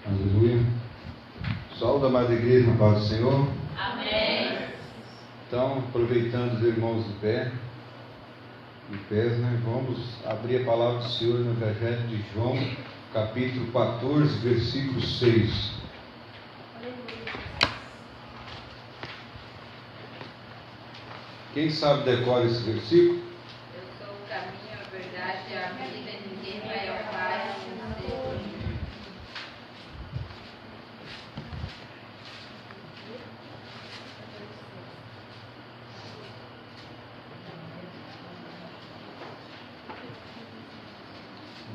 Aleluia. Saúde, amada igreja, na paz do Senhor. Amém. Então, aproveitando os irmãos de pés, né, vamos abrir a palavra do Senhor no Evangelho de João, capítulo 14, versículo 6. Quem sabe decora esse versículo? Eu sou o caminho, a verdade e a vida, e ninguém vai ao Pai a não ser por mim.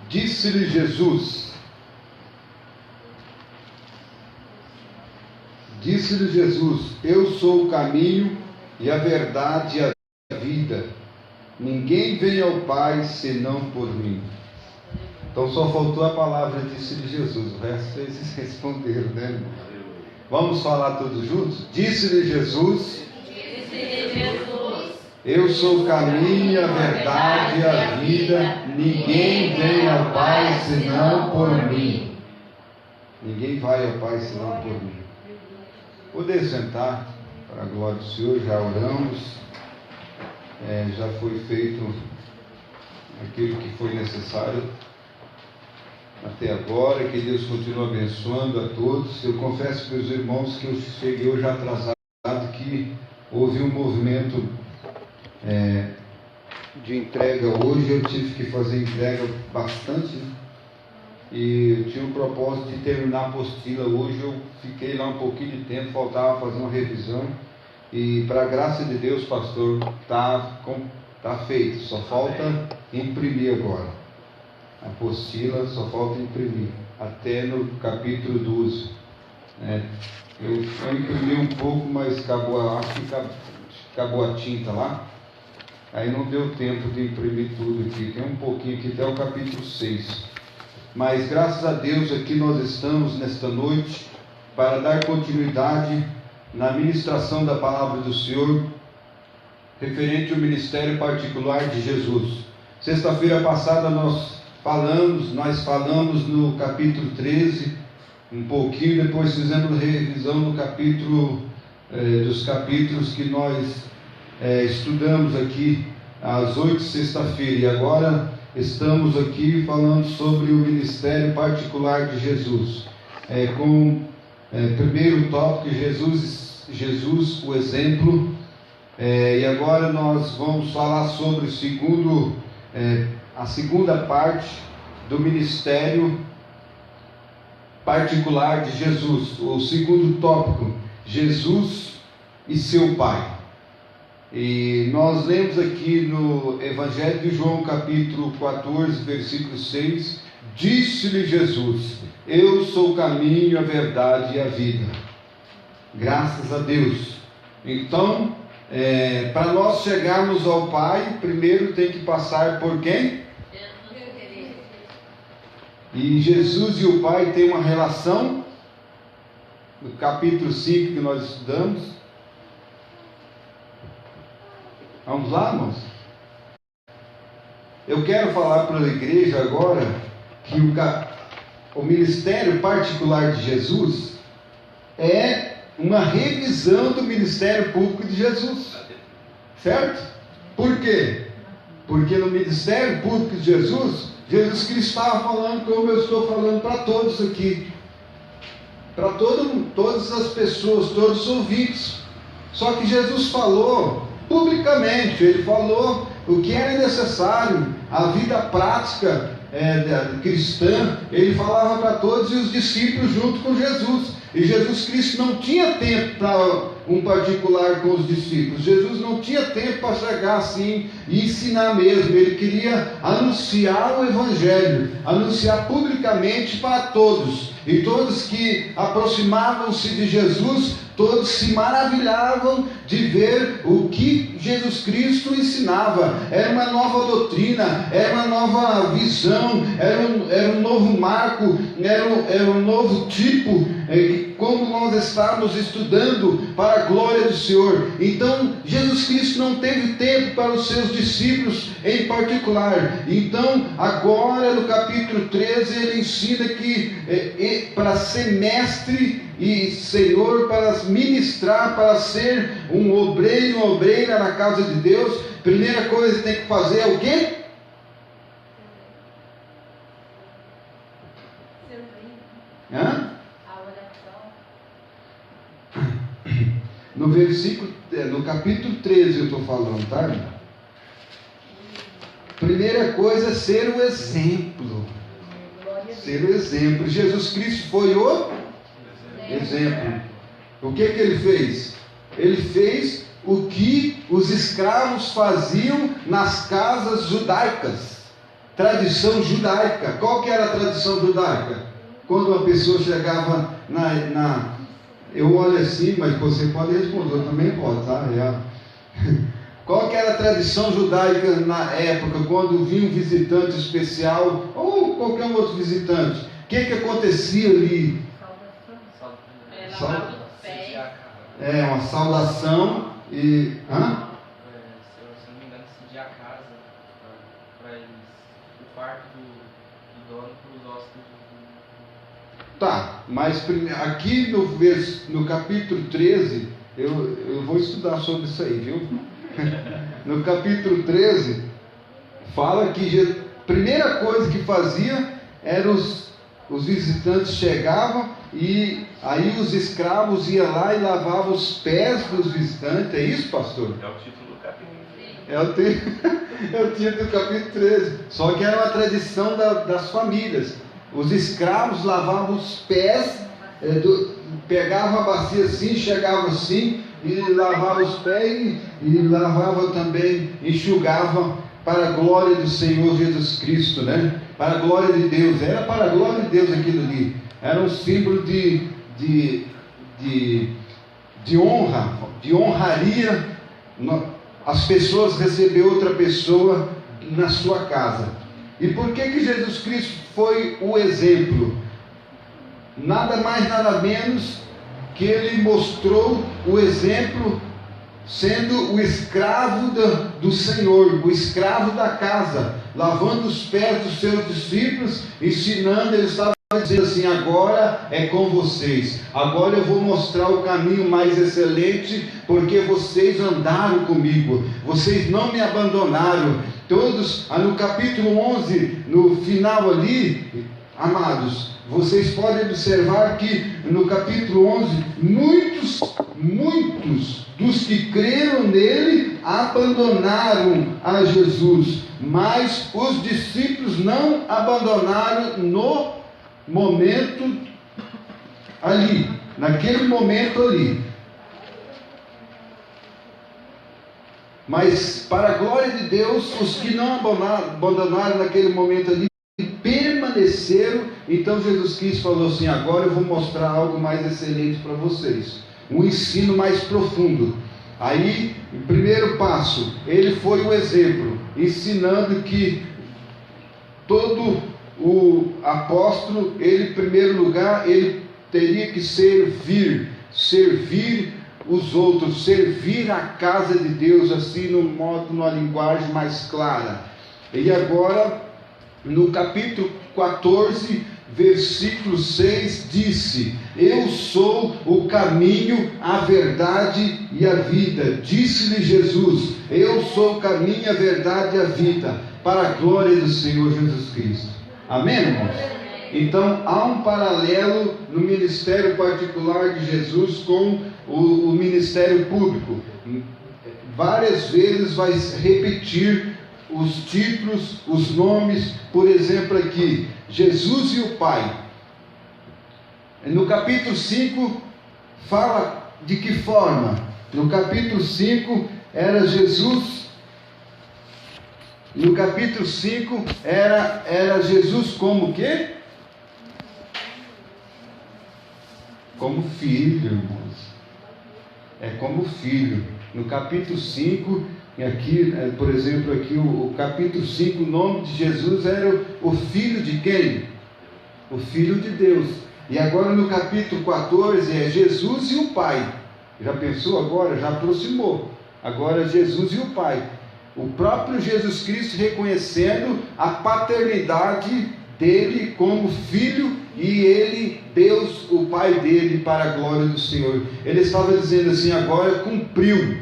Disse-lhe Jesus, eu sou o caminho e a verdade e a vida. Ninguém vem ao Pai senão por mim. Então só faltou a palavra disse-lhe Jesus. O resto vocês responderam, né, irmão? Vamos falar todos juntos? Disse-lhe Jesus, eu sou o caminho, a verdade e a vida. Ninguém vem ao Pai senão por mim. Ninguém vai ao Pai senão por mim. Poder sentar, para a glória do Senhor. Já oramos, já foi feito aquilo que foi necessário até agora. Que Deus continue abençoando a todos. Eu confesso para os irmãos que eu cheguei hoje atrasado, que houve um movimento de entrega hoje. Eu tive que fazer entrega bastante, né? E eu tinha o propósito de terminar a apostila hoje. Eu fiquei lá um pouquinho de tempo, faltava fazer uma revisão, e para a graça de Deus, pastor, tá feito, só falta imprimir agora a apostila, só falta imprimir até no capítulo 12, né? Eu imprimi um pouco, mas acho que acabou a tinta lá. Aí não deu tempo de imprimir tudo aqui. Tem um pouquinho aqui até o capítulo 6. Mas graças a Deus aqui nós estamos nesta noite para dar continuidade na ministração da palavra do Senhor referente ao ministério particular de Jesus. Sexta-feira passada nós falamos no capítulo 13 um pouquinho, depois fizemos revisão no capítulo dos capítulos que nós estudamos aqui às 8 sexta-feira, e agora estamos aqui falando sobre o ministério particular de Jesus, primeiro tópico, Jesus o exemplo, e agora nós vamos falar sobre a segunda parte do ministério particular de Jesus, o segundo tópico, Jesus e seu Pai. E nós lemos aqui no Evangelho de João, capítulo 14, versículo 6, disse-lhe Jesus, eu sou o caminho, a verdade e a vida. Graças a Deus. Então, para nós chegarmos ao Pai, primeiro tem que passar por quem? E Jesus e o Pai têm uma relação, no capítulo 5 que nós estudamos. Vamos lá, irmãos? Eu quero falar para a igreja agora que o ministério particular de Jesus é uma revisão do ministério público de Jesus, certo? Por quê? Porque no ministério público de Jesus Cristo estava falando como eu estou falando para todos aqui, para todas as pessoas, todos os ouvintes. Só que Jesus falou publicamente, ele falou o que era necessário, a vida prática cristã, ele falava para todos, e os discípulos junto com Jesus. E Jesus Cristo não tinha tempo para um particular com os discípulos. Jesus não tinha tempo para chegar assim e ensinar mesmo. Ele queria anunciar o Evangelho, anunciar publicamente para todos. E todos que aproximavam-se de Jesus, todos se maravilhavam de ver o que Jesus Cristo ensinava. Era uma nova doutrina, era uma nova visão, era um novo marco, era um novo tipo quando nós estávamos estudando para a glória do Senhor. Então, Jesus Cristo não teve tempo para os seus discípulos em particular. Então, agora no capítulo 13, ele ensina que para ser mestre e Senhor, para ministrar, para ser um obreiro, uma obreira na casa de Deus, primeira coisa que tem que fazer é o quê? Hã? No capítulo 13 eu estou falando, tá? Primeira coisa é ser o exemplo. Ser o exemplo. Jesus Cristo foi o exemplo. O que ele fez? Ele fez o que os escravos faziam nas casas judaicas. Tradição judaica. Qual que era a tradição judaica? Quando uma pessoa chegava eu olho assim, mas você pode responder, eu também posso, tá? Qual que era a tradição judaica na época, quando vinha um visitante especial, ou qualquer outro visitante? O que acontecia ali? Lavar os pés. Uma saudação e... Se eu não me engano, decidir a casa para eles, o quarto do dono para os hóspedes. Tá, mas aqui no capítulo 13, eu vou estudar sobre isso aí, viu? No capítulo 13, fala que a primeira coisa que fazia era os visitantes chegavam e aí os escravos iam lá e lavavam os pés dos visitantes. É isso, pastor? É o título do capítulo. É o título do capítulo 13. Só que era uma tradição das famílias. Os escravos lavavam os pés, pegavam a bacia assim, chegavam assim, e lavavam os pés e lavavam também, enxugavam para a glória do Senhor Jesus Cristo, né? Para a glória de Deus. Era para a glória de Deus aquilo ali. Era um símbolo de honra, de honraria. As pessoas receber outra pessoa na sua casa. E por que Jesus Cristo foi o exemplo? Nada mais, nada menos que ele mostrou o exemplo sendo o escravo do Senhor, o escravo da casa, lavando os pés dos seus discípulos, ensinando. Ele estava dizendo assim: agora é com vocês, agora eu vou mostrar o caminho mais excelente, porque vocês andaram comigo, vocês não me abandonaram. Todos, no capítulo 11, no final ali, amados, vocês podem observar que no capítulo 11, muitos dos que creram nele abandonaram a Jesus, mas os discípulos não abandonaram no momento ali, naquele momento ali. Mas para a glória de Deus, os que não abandonaram naquele momento ali, permaneceram. Então Jesus Cristo falou assim: agora eu vou mostrar algo mais excelente para vocês, um ensino mais profundo. Aí, o primeiro passo, ele foi o exemplo, ensinando que todo o apóstolo, ele em primeiro lugar, ele teria que servir os outros, servir a casa de Deus, assim numa linguagem mais clara. E agora, no capítulo 14, versículo 6, disse: eu sou o caminho, a verdade e a vida. Disse-lhe Jesus: eu sou o caminho, a verdade e a vida, para a glória do Senhor Jesus Cristo. Amém, irmãos? Então há um paralelo no ministério particular de Jesus com o ministério público. Várias vezes vai repetir os títulos, os nomes. Por exemplo aqui, Jesus e o Pai. No capítulo 5 fala de que forma? No capítulo 5 era Jesus. No capítulo 5 era Jesus como o quê? Como filho, irmãos. É como filho. No capítulo 5, aqui, por exemplo, aqui o capítulo 5, o nome de Jesus era o filho de quem? O filho de Deus. E agora no capítulo 14 é Jesus e o Pai. Já pensou agora? Já aproximou. Agora Jesus e o Pai. O próprio Jesus Cristo reconhecendo a paternidade dele como filho e ele, Deus, o Pai dele, para a glória do Senhor. Ele estava dizendo assim, agora cumpri,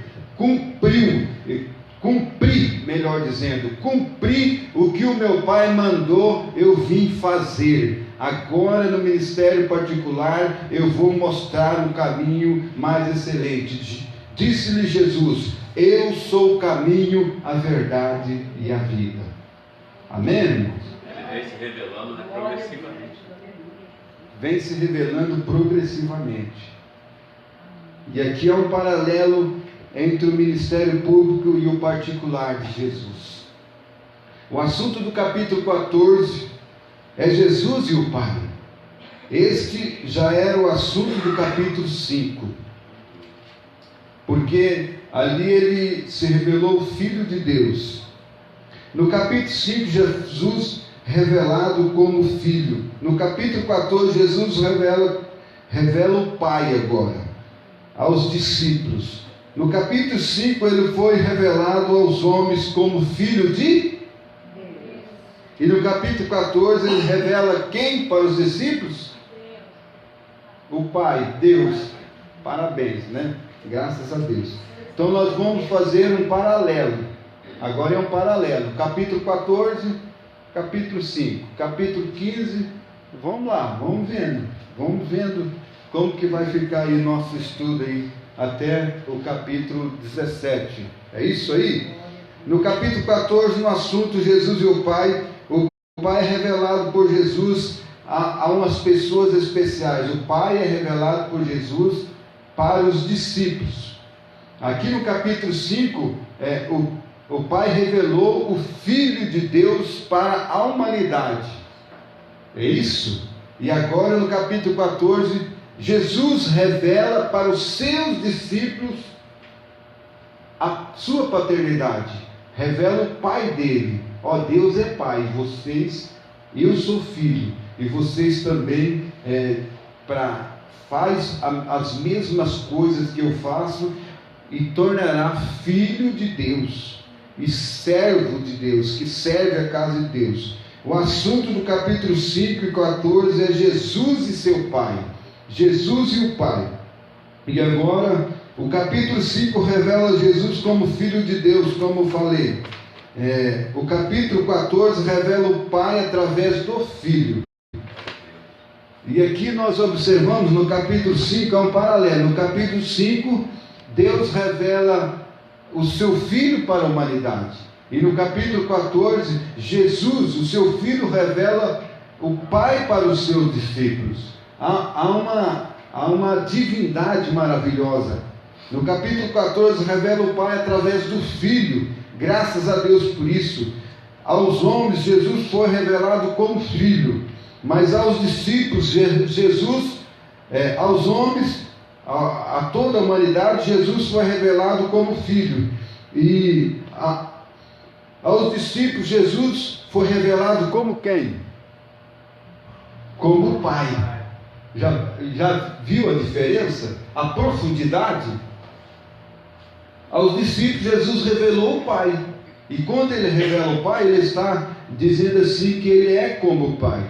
melhor dizendo, cumpri o que o meu Pai mandou, eu vim fazer. Agora no ministério particular eu vou mostrar um caminho mais excelente. Disse-lhe Jesus, eu sou o caminho, a verdade e a vida. Amém, irmãos? Ele vem se revelando, né, progressivamente. Vem se revelando progressivamente. E aqui é um paralelo entre o ministério público e o particular de Jesus. O assunto do capítulo 14 é Jesus e o Pai. Este já era o assunto do capítulo 5. Porque ali ele se revelou o Filho de Deus. No capítulo 5, Jesus revelado como Filho. No capítulo 14, Jesus revela o Pai agora, aos discípulos. No capítulo 5, ele foi revelado aos homens como Filho de Deus. E no capítulo 14, ele revela quem para os discípulos? O Pai, Deus. Parabéns, né? Graças a Deus. Então nós vamos fazer um paralelo. Agora é um paralelo. Capítulo 14, capítulo 5, capítulo 15. Vamos lá, vamos vendo como que vai ficar aí nosso estudo aí até o capítulo 17. É isso aí? No capítulo 14, no assunto Jesus e o Pai é revelado por Jesus a umas pessoas especiais. O Pai é revelado por Jesus para os discípulos. Aqui no capítulo 5, o Pai revelou o Filho de Deus para a humanidade. É isso? E agora no capítulo 14, Jesus revela para os seus discípulos a sua paternidade. Revela o Pai dele. Ó, Deus é Pai, eu sou filho, e vocês também faz as mesmas coisas que eu faço e tornará filho de Deus e servo de Deus, que serve a casa de Deus. O assunto do capítulo 5 e 14 é Jesus e seu Pai. Jesus e o Pai. E agora, o capítulo 5 revela Jesus como Filho de Deus, como eu falei. O capítulo 14 revela o Pai através do Filho. E aqui nós observamos no capítulo 5, é um paralelo. No capítulo 5, Deus revela o seu Filho para a humanidade. E no capítulo 14, Jesus, o seu Filho, revela o Pai para os seus discípulos. Há uma divindade maravilhosa. No capítulo 14, revela o Pai através do Filho. Graças a Deus por isso. Aos homens, Jesus foi revelado como Filho. Mas aos discípulos, Jesus, aos homens, a toda a humanidade, Jesus foi revelado como Filho. E aos discípulos, Jesus foi revelado como quem? Como Pai. Já viu a diferença? A profundidade? Aos discípulos, Jesus revelou o Pai. E quando ele revela o Pai, ele está dizendo assim que ele é como o Pai.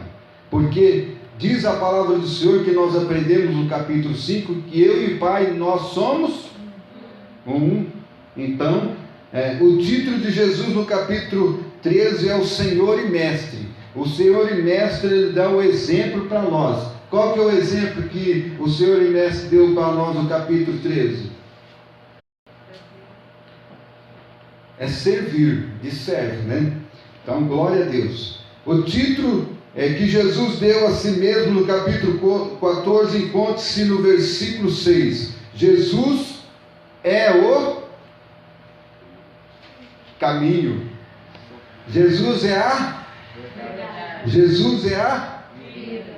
Porque diz a palavra do Senhor que nós aprendemos no capítulo 5, que eu e o Pai, nós somos um. Então, o título de Jesus no capítulo 13 é o Senhor e Mestre. O Senhor e Mestre, ele dá um exemplo para nós. Qual que é o exemplo que o Senhor e Mestre deu para nós no capítulo 13? É servir, de serve, né? Então, glória a Deus. O título que Jesus deu a si mesmo no capítulo 14, encontre-se no versículo 6. Jesus é o caminho. Jesus é a vida.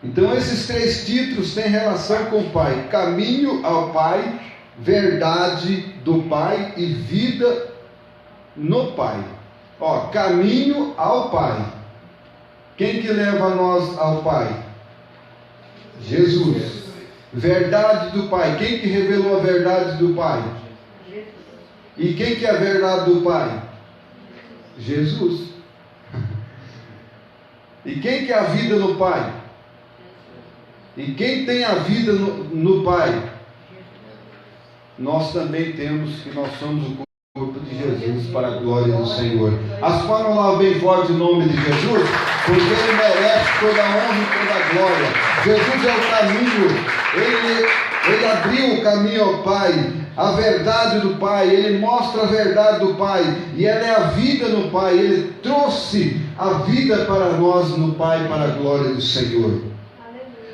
Então esses três títulos têm relação com o Pai: caminho ao Pai, verdade do Pai e vida no Pai. Caminho ao Pai. Quem que leva nós ao Pai? Jesus. Verdade do Pai. Quem que revelou a verdade do Pai? E quem que é a verdade do Pai? Jesus. E quem que é a vida no Pai? E quem tem a vida no Pai? Nós também temos, que nós somos o corpo de Jesus para a glória do Senhor. As palmas lá bem forte o nome de Jesus, porque Ele merece toda a honra e toda a glória. Jesus é o caminho, Ele abriu o caminho ao Pai, a verdade do Pai, Ele mostra a verdade do Pai, e ela é a vida no Pai. Ele trouxe a vida para nós no Pai, para a glória do Senhor.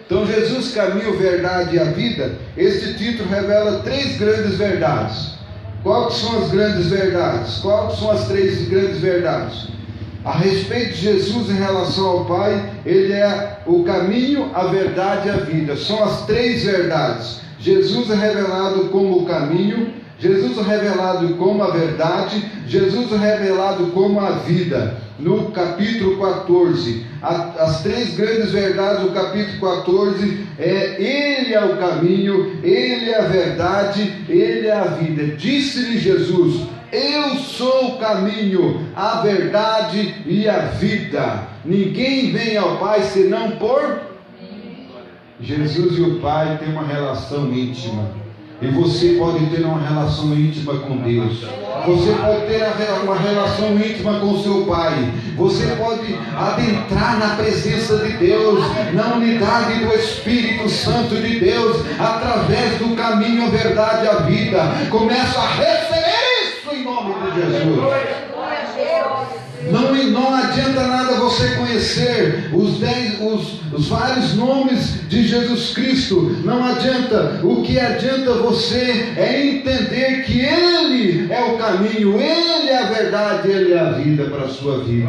Então Jesus, caminho, verdade e a vida. Este título revela 3 grandes verdades. Quais são as grandes verdades? Quais são as 3 grandes verdades? A respeito de Jesus em relação ao Pai, Ele é o caminho, a verdade e a vida. São as 3 verdades. Jesus é revelado como o caminho, Jesus é revelado como a verdade, Jesus é revelado como a vida. No capítulo 14, as 3 grandes verdades do capítulo 14 Ele é o caminho, Ele é a verdade, Ele é a vida. Disse-lhe Jesus: eu sou o caminho, a verdade e a vida. Ninguém vem ao Pai senão por Jesus. E o Pai têm uma relação íntima. E você pode ter uma relação íntima com Deus. Você pode ter uma relação íntima com seu Pai. Você pode adentrar na presença de Deus, na unidade do Espírito Santo de Deus, através do caminho, a verdade e a vida. Começa a receber isso em nome de Jesus. Não adianta nada você conhecer os vários nomes de Jesus Cristo. Não adianta. O que adianta você é entender que Ele é o caminho, Ele é a verdade, Ele é a vida para a sua vida.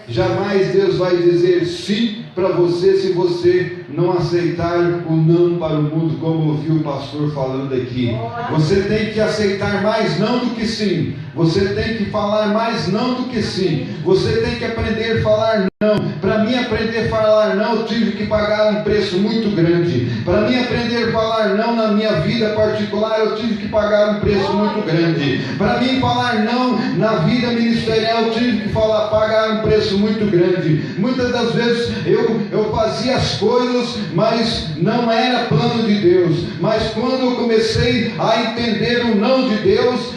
Jamais Deus vai dizer sim para você se você não aceitar o não para o mundo, como ouviu o pastor falando aqui. Você tem que aceitar mais não do que sim. Você tem que falar mais não do que sim. Você tem que aprender a falar não. Para mim aprender a falar não, eu tive que pagar um preço muito grande. Para mim aprender a falar não na minha vida particular, eu tive que pagar um preço muito grande. Para mim falar não na vida ministerial, eu tive que pagar um preço muito grande. Muitas das vezes eu fazia as coisas, mas não era plano de Deus. Mas quando eu comecei a entender o não de Deus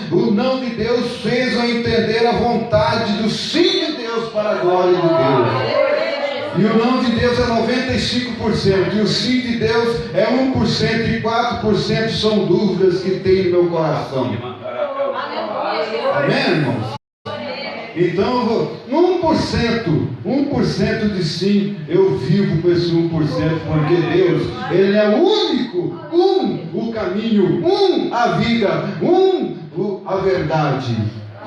fez eu entender a vontade do sim de Deus para a glória de Deus. E o não de Deus é 95%, e o sim de Deus é 1%, e 4% são dúvidas que tem no meu coração. Amém, irmãos? Então, 1% de sim, eu vivo com esse 1%, porque Deus, Ele é o único, o caminho, a vida, a verdade.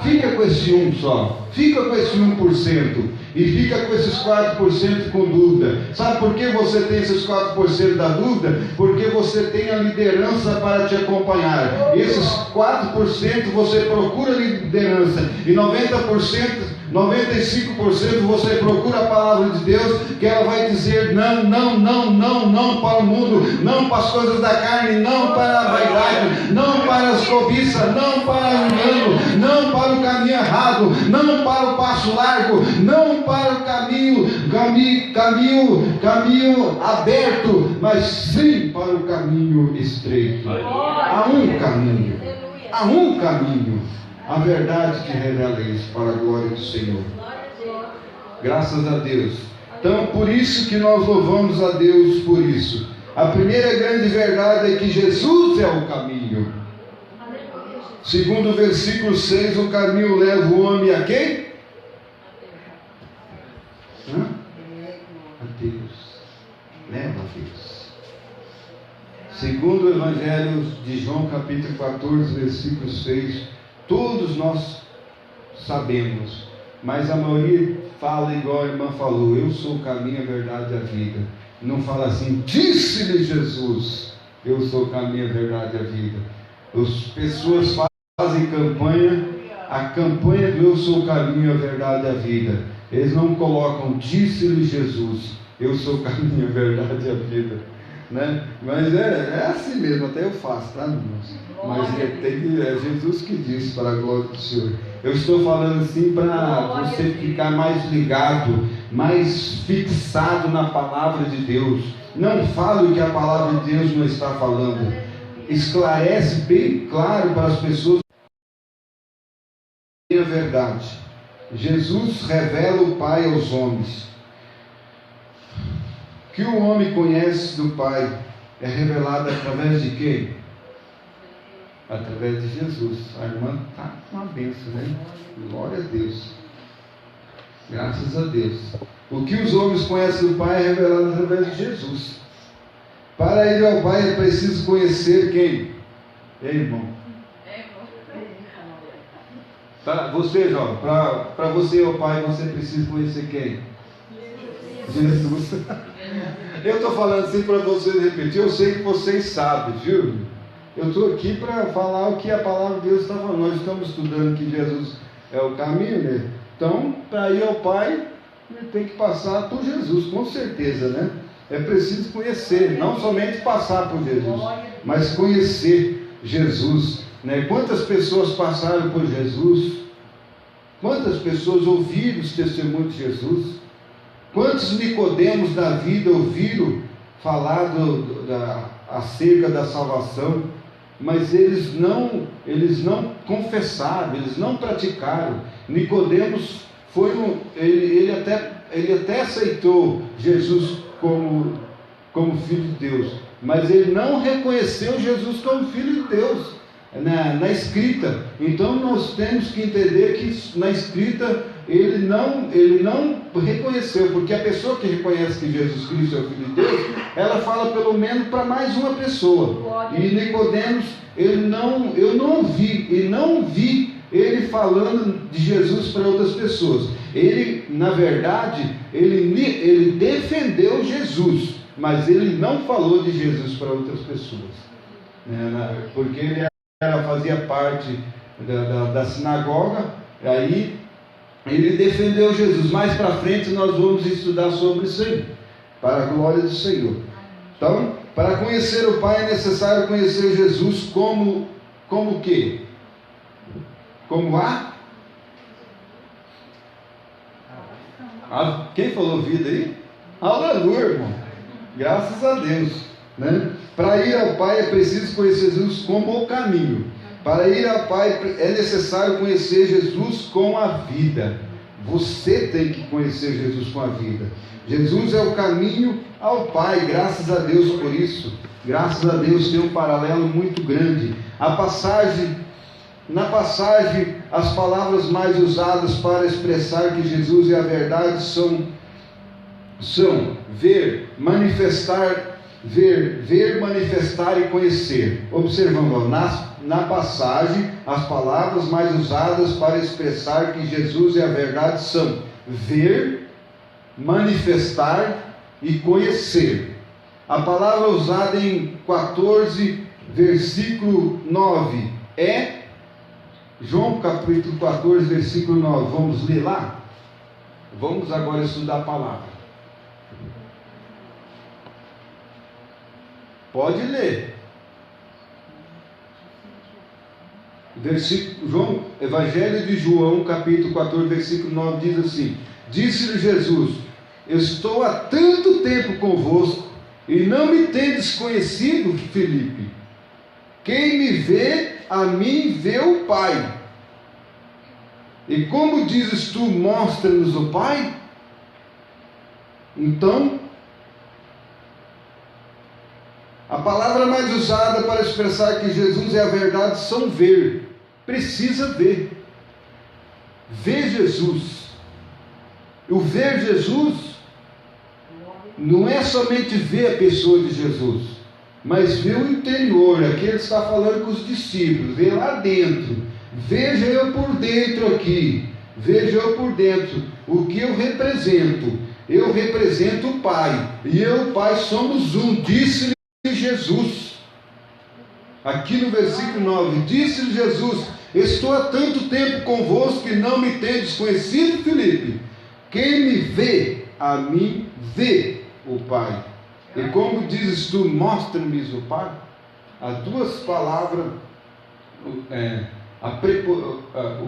Fica com esse só, fica com esse 1%, e fica com esses 4% com dúvida. Sabe por que você tem esses 4% da dúvida? Porque você tem a liderança para te acompanhar. Esses 4% você procura liderança, e 95% você procura a palavra de Deus, que ela vai dizer não para o mundo, não para as coisas da carne, não para a vaidade, não para as cobiças, não para o engano, não para o caminho errado, não para o passo largo, não para o caminho aberto, mas sim para o caminho estreito. Há um caminho. A verdade que revela isso para a glória do Senhor. Graças a Deus. Então, por isso que nós louvamos a Deus por isso. A primeira grande verdade é que Jesus é o caminho. Segundo o versículo 6, o caminho leva o homem a quem? A Deus. Leva a Deus. Segundo o Evangelho de João, capítulo 14, versículo 6, todos nós sabemos, mas a maioria fala igual a irmã falou: eu sou o caminho, a verdade e a vida. Não fala assim: disse-lhe Jesus, eu sou o caminho, a verdade e a vida. As pessoas fazem campanha, a campanha do eu sou o caminho, a verdade e a vida. Eles não colocam, disse-lhe Jesus, eu sou o caminho, a verdade e a vida, né? Mas é assim mesmo, até eu faço, tá, irmãos? Mas é Jesus que disse, para a glória do Senhor. Eu estou falando assim para você ficar mais ligado, mais fixado na palavra de Deus. Não fale o que a palavra de Deus não está falando. Esclarece bem claro para as pessoas a verdade. Jesus revela o Pai aos homens. O que o homem conhece do Pai é revelado através de quem? Através de Jesus. A irmã está com uma bênção, né? Glória a Deus. Graças a Deus. O que os homens conhecem do Pai é revelado através de Jesus. Para ir ao Pai é preciso conhecer quem? Ei, irmão. Tá, você, jovem, para você ir ao Pai, você precisa conhecer quem? Jesus. Eu estou falando assim para vocês repetir, eu sei que vocês sabem, viu? Eu estou aqui para falar o que a palavra de Deus está falando. Nós estamos estudando que Jesus é o caminho, né? Então, para ir ao Pai, ele tem que passar por Jesus, com certeza, né? É preciso conhecer, não somente passar por Jesus, mas conhecer Jesus, né? Quantas pessoas passaram por Jesus? Quantas pessoas ouviram os testemunhos de Jesus? Quantos Nicodemos da vida ouviram falar acerca da salvação, mas eles não confessaram, eles não praticaram. Nicodemos ele até aceitou Jesus como Filho de Deus, mas ele não reconheceu Jesus como Filho de Deus na escrita. Então nós temos que entender que na escrita ele não reconheceu, porque a pessoa que reconhece que Jesus Cristo é o Filho de Deus, ela fala pelo menos para mais uma pessoa. E Nicodemos, eu não vi ele falando de Jesus para outras pessoas. Ele, na verdade, ele defendeu Jesus, mas ele não falou de Jesus para outras pessoas, porque ele fazia parte da sinagoga. Aí ele defendeu Jesus. Mais para frente nós vamos estudar sobre isso aí, para a glória do Senhor. Então, para conhecer o Pai é necessário conhecer Jesus como o quê? Como quem falou vida aí? Aleluia, irmão. Graças a Deus, né? Para ir ao Pai é preciso conhecer Jesus como o caminho. Para ir ao Pai é necessário conhecer Jesus com a vida. Você tem que conhecer Jesus com a vida. Jesus é o caminho ao Pai. Graças a Deus por isso. Graças a Deus tem um paralelo muito grande. Na passagem, as palavras mais usadas para expressar que Jesus é a verdade são ver, manifestar e conhecer. Observando, na passagem, as palavras mais usadas para expressar que Jesus é a verdade são ver, manifestar e conhecer. A palavra usada em 14, versículo 9 é João capítulo 14, versículo 9. Vamos ler lá? Vamos agora estudar a palavra. Pode ler. Evangelho de João, capítulo 14, versículo 9, diz assim: Disse-lhe Jesus: Estou há tanto tempo convosco, e não me tendes conhecido, Filipe. Quem me vê, a mim vê o Pai. E como dizes tu, mostra-nos o Pai? Então, a palavra mais usada para expressar que Jesus é a verdade são ver. Precisa ver. Ver Jesus. O ver Jesus não é somente ver a pessoa de Jesus, mas ver o interior. Aqui ele está falando com os discípulos. Ver lá dentro. Veja eu por dentro aqui. Veja eu por dentro. O que eu represento? Eu represento o Pai. E eu e o Pai somos um. Disse-lhe Jesus. Aqui no versículo 9. Disse-lhe Jesus: Estou há tanto tempo convosco e não me tendes conhecido, Filipe. Quem me vê, a mim vê o Pai. E como dizes tu, mostra-me o Pai. As duas palavras, o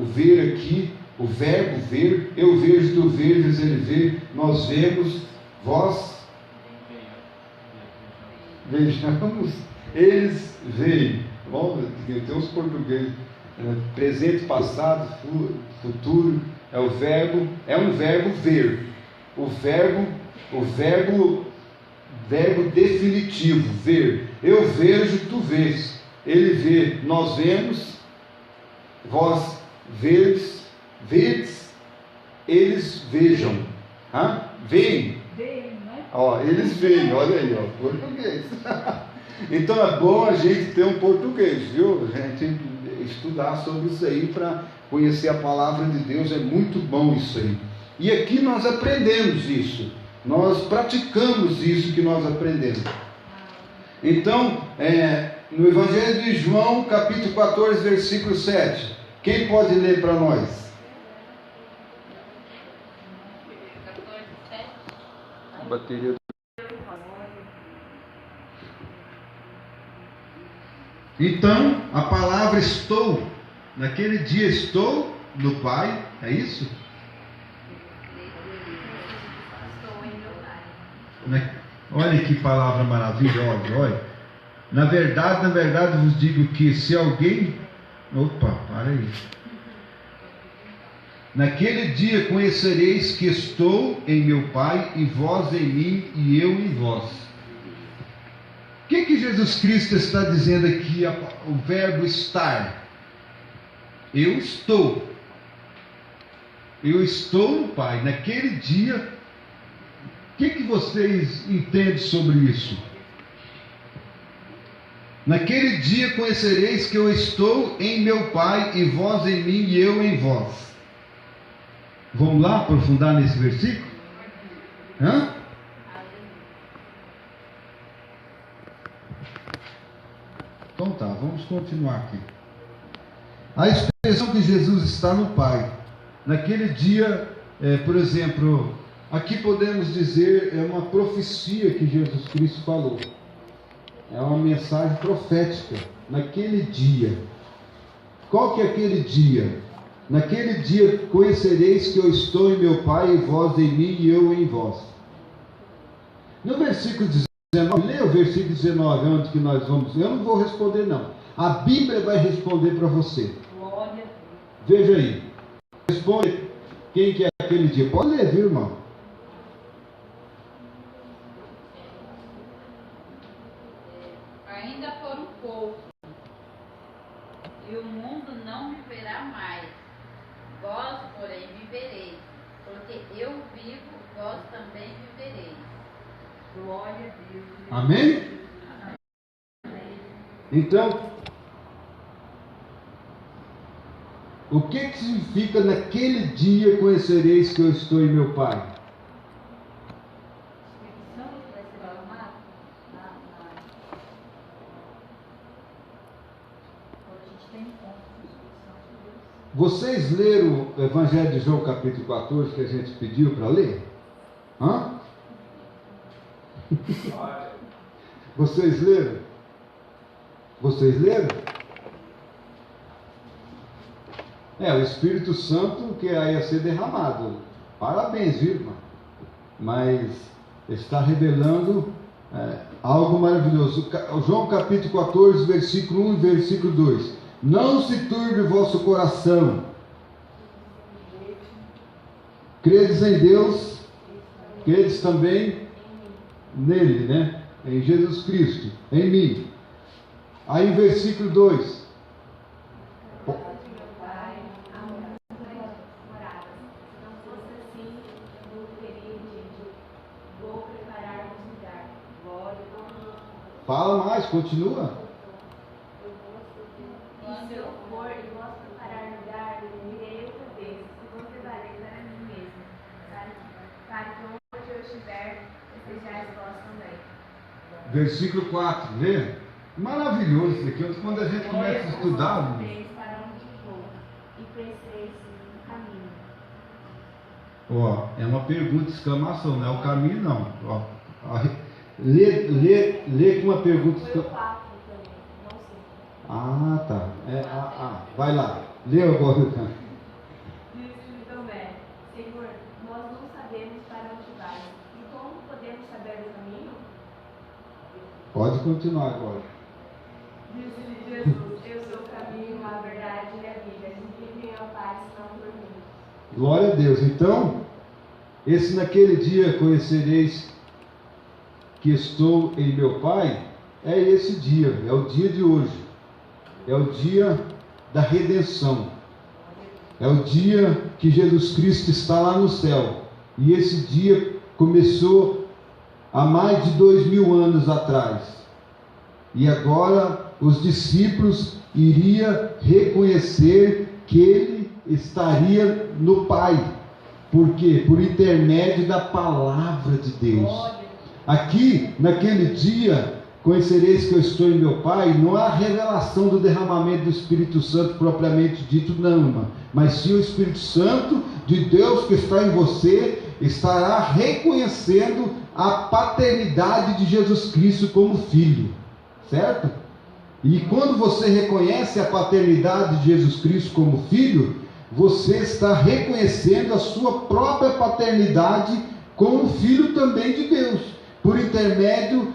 ver aqui, o verbo ver, eu vejo, tu vejas, ele vê, nós vemos, vós vejamos, eles veem. Bom, tem uns portugueses, presente, passado, futuro, é um verbo ver. O verbo definitivo, ver. Eu vejo, tu vês. Ele vê, nós vemos, vós vedes, eles vejam. Veem. Eles veem, olha aí, português. Então é bom a gente ter um português, viu? A gente estudar sobre isso aí para conhecer a palavra de Deus, é muito bom isso aí. E aqui nós aprendemos isso, nós praticamos isso que nós aprendemos. Então, no Evangelho de João, capítulo 14, versículo 7, quem pode ler para nós? Bateria. Então, a palavra estou, naquele dia estou no Pai, é isso? Olha que palavra maravilhosa, olha. Na verdade vos digo que se alguém... Opa, para aí. Naquele dia conhecereis que estou em meu Pai, e vós em mim, e eu em vós. O que Jesus Cristo está dizendo aqui, o verbo estar? Eu estou. Eu estou no Pai. Naquele dia, o que vocês entendem sobre isso? Naquele dia conhecereis que eu estou em meu Pai, e vós em mim, e eu em vós. Vamos lá aprofundar nesse versículo? Então tá, vamos continuar aqui. A expressão que Jesus está no Pai. Naquele dia, por exemplo, aqui podemos dizer, é uma profecia que Jesus Cristo falou. É uma mensagem profética. Naquele dia. Qual que é aquele dia? Naquele dia conhecereis que eu estou em meu Pai, e vós em mim, e eu em vós. No versículo 19, leia o versículo 19, onde que nós vamos. Eu não vou responder não. A Bíblia vai responder para você. Veja aí. Responde quem que é aquele dia. Pode ler, viu, irmão? Ainda por um pouco, e o mundo não me verá mais. Vós, porém, vivereis, porque eu vivo, vós também vivereis. Glória a Deus. Amém? Amém. Então, o que significa naquele dia conhecereis que eu estou em meu Pai? Vocês leram o Evangelho de João capítulo 14 que a gente pediu para ler? Vocês leram? Vocês leram? O Espírito Santo que ia ser derramado. Parabéns, viu, irmão? Mas está revelando algo maravilhoso. João capítulo 14, versículo 1 e versículo 2. Não se turbe o vosso coração. Credes em Deus, credes também nele, né? Em Jesus Cristo, em mim. Aí versículo 2. Fala mais, continua. Versículo 4, vê? Maravilhoso isso aqui. Quando a gente começa a estudar, Ó, é uma pergunta, exclamação, não é o caminho não. Ó, lê com uma pergunta. Foi o 4 também, não sei. Ah, tá. Vai lá. Lê agora. Disse-lhe Tomé: Senhor, nós não sabemos para onde vais, e como podemos saber o caminho? Pode continuar agora. Disse-lhe Jesus: Eu sou o caminho, a verdade e a vida. Ninguém vem ao Pai senão por mim. Glória a Deus. Então, esse naquele dia conhecereis que estou em meu Pai, é esse dia, é o dia de hoje. É o dia da redenção. É o dia que Jesus Cristo está lá no céu. E esse dia começou há mais de 2000 anos atrás. E agora os discípulos iriam reconhecer que ele estaria no Pai. Por quê? Por intermédio da palavra de Deus. Aqui, naquele dia, conhecereis que eu estou em meu Pai, não há revelação do derramamento do Espírito Santo propriamente dito, não, mas sim o Espírito Santo de Deus que está em você, estará reconhecendo a paternidade de Jesus Cristo como filho, certo? E quando você reconhece a paternidade de Jesus Cristo como filho, você está reconhecendo a sua própria paternidade como filho também de Deus, por intermédio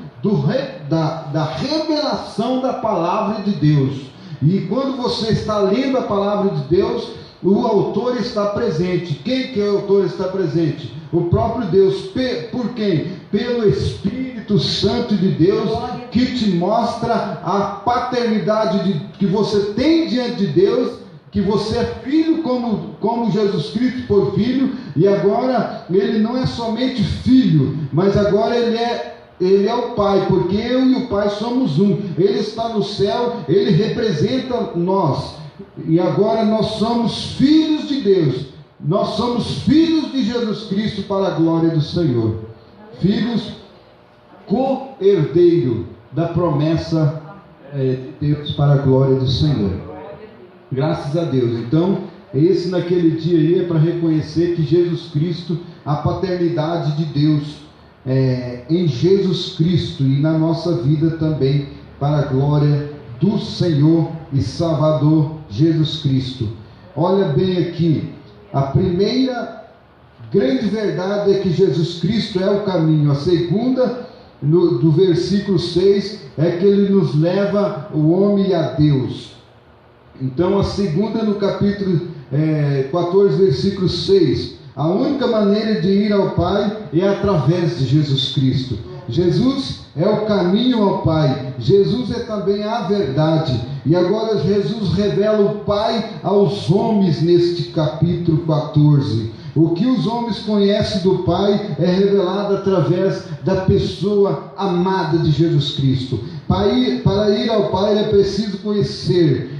da revelação da palavra de Deus. E quando você está lendo a palavra de Deus, o autor está presente. Quem que é o autor está presente? O próprio Deus. Por quem? Pelo Espírito Santo de Deus, que te mostra a paternidade que você tem diante de Deus, que você é filho como Jesus Cristo foi filho, e agora ele não é somente filho, mas agora ele é o Pai, porque eu e o Pai somos um. Ele está no céu, ele representa nós, e agora nós somos filhos de Deus, nós somos filhos de Jesus Cristo para a glória do Senhor, filhos co-herdeiro da promessa de Deus para a glória do Senhor. Graças a Deus. Então, esse naquele dia aí é para reconhecer que Jesus Cristo, a paternidade de Deus em Jesus Cristo e na nossa vida também, para a glória do Senhor e Salvador Jesus Cristo. Olha bem aqui, a primeira grande verdade é que Jesus Cristo é o caminho. A segunda, do versículo 6, é que ele nos leva o homem a Deus. Então a segunda, no capítulo 14, versículo 6, a única maneira de ir ao Pai é através de Jesus Cristo. Jesus é o caminho ao Pai, Jesus é também a verdade, e agora Jesus revela o Pai aos homens neste capítulo 14. O que os homens conhecem do Pai é revelado através da pessoa amada de Jesus Cristo. Para ir ao Pai é preciso conhecer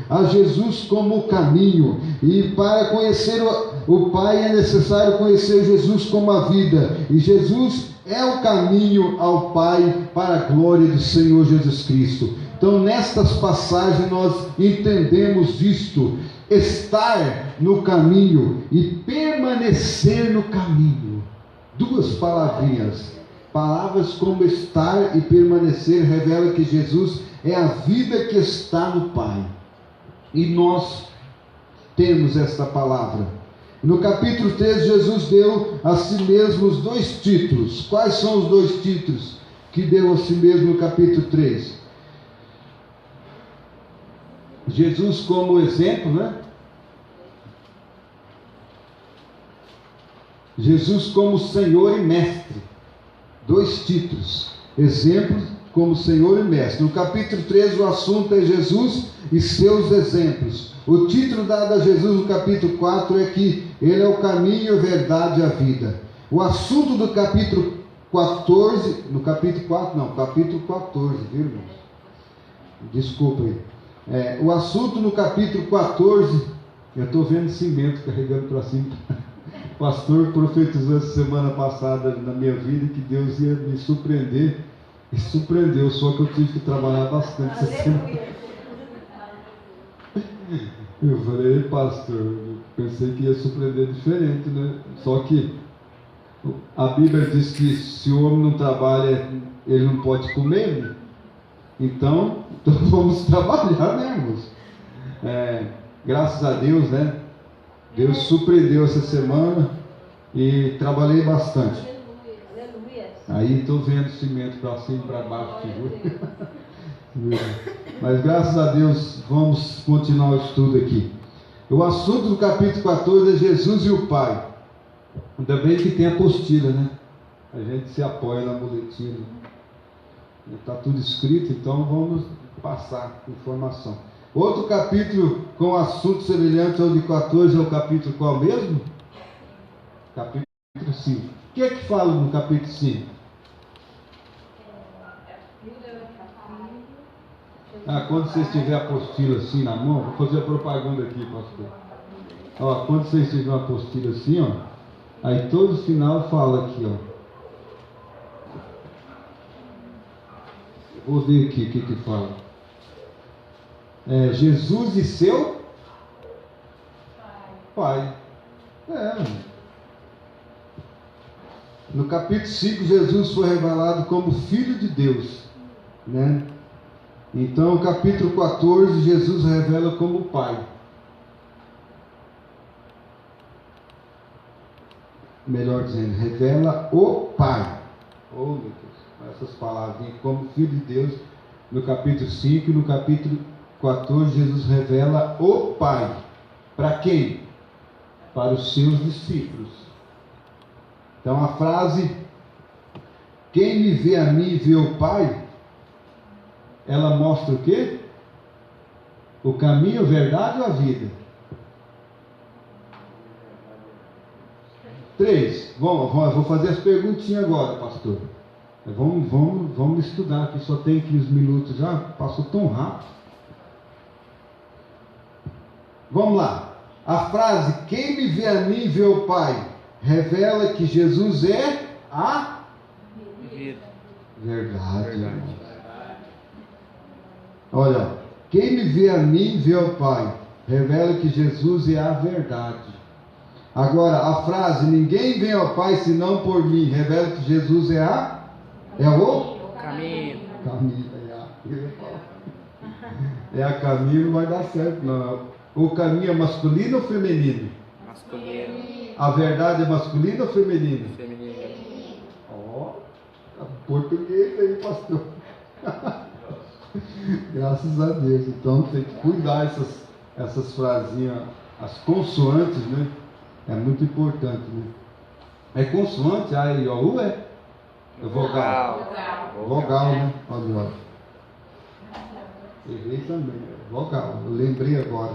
a Jesus como o caminho, e para conhecer o Pai é necessário conhecer Jesus como a vida, e Jesus é o caminho ao Pai para a glória do Senhor Jesus Cristo. Então nestas passagens nós entendemos isto: estar no caminho e permanecer no caminho. Duas palavrinhas, palavras como estar e permanecer, revela que Jesus é a vida que está no Pai, e nós temos esta palavra. No capítulo 13, Jesus deu a si mesmo os dois títulos. Quais são os dois títulos que deu a si mesmo no capítulo 3? Jesus como exemplo, né? Jesus como Senhor e Mestre. Dois títulos. Exemplo como Senhor e Mestre. No capítulo 13 o assunto é Jesus e seus exemplos. O título dado a Jesus no capítulo 4 é que Ele é o caminho, a verdade e a vida. O assunto do capítulo 14, no capítulo 4 não, capítulo 14, viu, irmãos? Desculpa aí. O assunto no capítulo 14, eu estou vendo cimento carregando para cima. O pastor profetizou essa semana passada na minha vida que Deus ia me surpreender, e surpreendeu, só que eu tive que trabalhar bastante essa semana. Eu falei, pastor, Pensei que ia surpreender diferente, né? Só que a Bíblia diz que se o homem não trabalha, ele não pode comer, né? Então vamos trabalhar, né, irmãos? Graças a Deus, né? Deus surpreendeu essa semana e trabalhei bastante. Aí estou vendo cimento para cima e para baixo, mas graças a Deus vamos continuar o estudo aqui. O assunto do capítulo 14 é Jesus e o Pai. Ainda bem que tem apostila, né? A gente se apoia na boletina. Está tudo escrito, então vamos passar informação. Outro capítulo com assunto semelhante ao de 14 é o capítulo qual mesmo? Capítulo 5. O que é que fala no capítulo 5? Quando vocês tiverem a apostila assim na mão, vou fazer a propaganda aqui, pastor. Quando vocês tiverem a apostila assim, aí todo final fala aqui, Vou ver aqui o que fala. Jesus e seu Pai. No capítulo 5, Jesus foi revelado como Filho de Deus, né? Então, no capítulo 14, Jesus revela como Pai. Melhor dizendo, revela o Pai. Oh, meu Deus, essas palavrinhas, como Filho de Deus, no capítulo 5 e no capítulo 14, Jesus revela o Pai. Para quem? Para os seus discípulos. Então, a frase, quem me vê a mim, vê o Pai, ela mostra o quê? O caminho, a verdade ou a vida? 3. Bom, vou fazer as perguntinhas agora, pastor. Vamos estudar aqui, só tem 15 minutos já, passou tão rápido. Vamos lá. A frase, quem me vê a mim, vê o Pai, revela que Jesus é a verdade. Olha, quem me vê a mim, vê o Pai, revela que Jesus é a verdade. Agora, a frase, ninguém vem ao Pai senão por mim, revela que Jesus é o caminho. É a caminho, não vai dar certo, não. O caminho é masculino ou feminino? Masculino. A verdade é masculina ou feminina? Feminino. Português aí, pastor. Graças a Deus. Então tem que cuidar essas frasinhas, as consoantes, né? É muito importante, né? É consoante, A, I, O, U, é vogal. Vogal, né? Olha. Errei também. Vogal. Eu lembrei agora.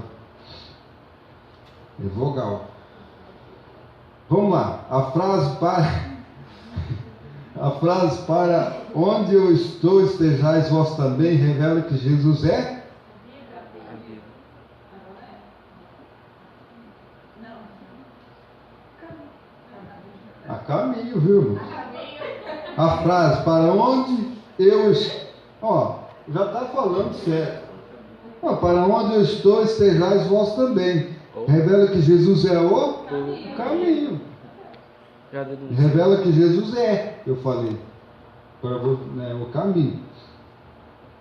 É vogal. Vamos lá. A frase para onde eu estou, estejais vós também, revela que Jesus é a caminho, viu? A frase para onde eu estou, já está falando certo. Para onde eu estou, estejais vós também. Revela que Jesus é o caminho. Revela que Jesus eu falei, o caminho.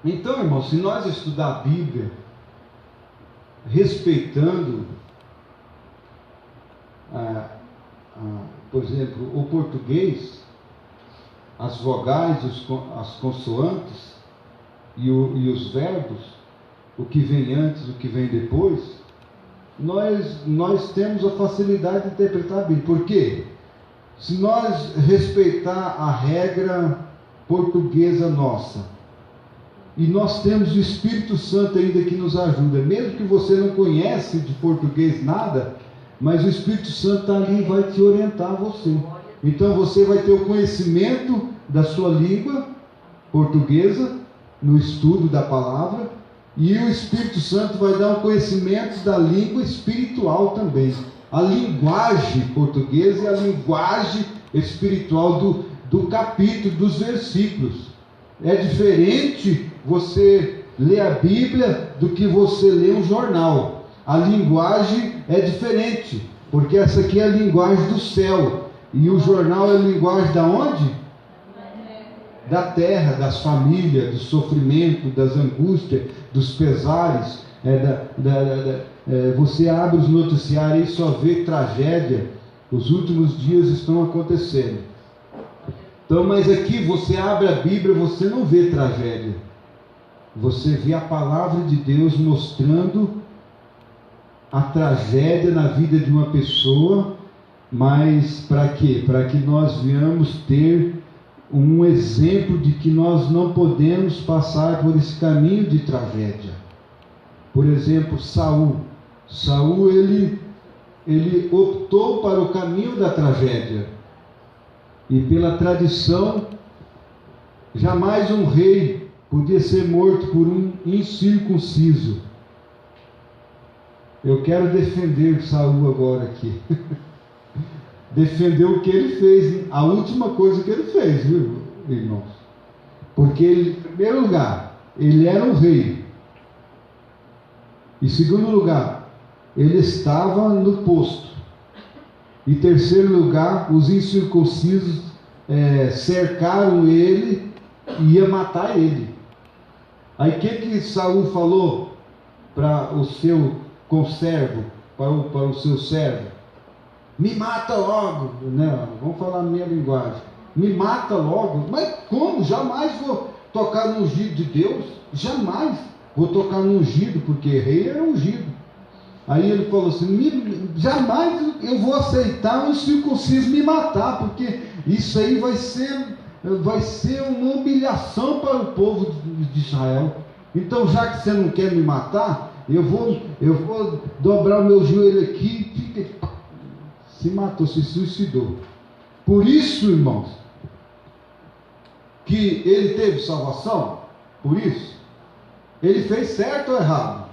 Então, irmão, se nós estudar a Bíblia, respeitando, por exemplo, o português, as vogais, as consoantes e os verbos, o que vem antes, o que vem depois, nós temos a facilidade de interpretar a Bíblia. Por quê? Se nós respeitar a regra portuguesa nossa, e nós temos o Espírito Santo ainda que nos ajuda, mesmo que você não conhece de português nada, mas o Espírito Santo está ali e vai te orientar você. Então você vai ter o conhecimento da sua língua portuguesa, no estudo da palavra, e o Espírito Santo vai dar um conhecimento da língua espiritual também. A linguagem portuguesa e a linguagem espiritual do capítulo, dos versículos. É diferente você ler a Bíblia do que você ler um jornal. a linguagem é diferente, porque essa aqui é a linguagem do céu, e o jornal é a linguagem da onde? Da terra, das famílias, do sofrimento, das angústias, dos pesares. Você abre os noticiários e só vê tragédia. Os últimos dias estão acontecendo. Então, mas aqui você abre a Bíblia, você não vê tragédia. Você vê a palavra de Deus mostrando a tragédia na vida de uma pessoa, mas para quê? Para que nós venhamos ter um exemplo de que nós não podemos passar por esse caminho de tragédia. Por exemplo, Saul, ele optou para o caminho da tragédia, e pela tradição, jamais um rei podia ser morto por um incircunciso. Eu quero defender Saul agora aqui. Defender o que ele fez, a última coisa que ele fez, viu, irmãos? Porque ele, em primeiro lugar, ele era um rei. Em segundo lugar, ele estava no posto. Em terceiro lugar, os incircuncisos cercaram ele e iam matar ele. Aí o que Saul falou para o seu conservo, para o seu servo? Me mata logo, né? Vamos falar a minha linguagem. Me mata logo. Mas como? Jamais vou tocar no ungido de Deus. Jamais vou tocar no ungido, porque rei é ungido. Aí ele falou assim: jamais eu vou aceitar um incircunciso me matar, porque isso aí vai ser uma humilhação para o povo de Israel. Então, já que você não quer me matar, eu vou dobrar o meu joelho aqui e fica. Se matou, se suicidou. Por isso, irmãos, que ele teve salvação. Por isso, ele fez certo ou errado?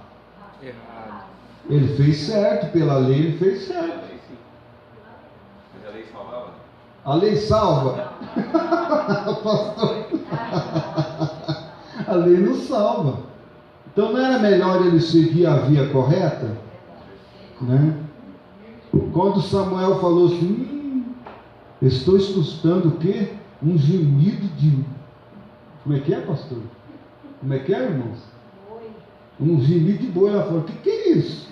Errado. Ele fez certo, pela lei ele fez certo. Mas a lei salvava? A lei salva. Pastor. A lei não salva. Então não era melhor ele seguir a via correta? Né? Quando Samuel falou assim, estou escutando o quê? Um gemido de... Como é que é, pastor? Como é que é, irmãos? Um gemido de boi. Ela falou: que é isso?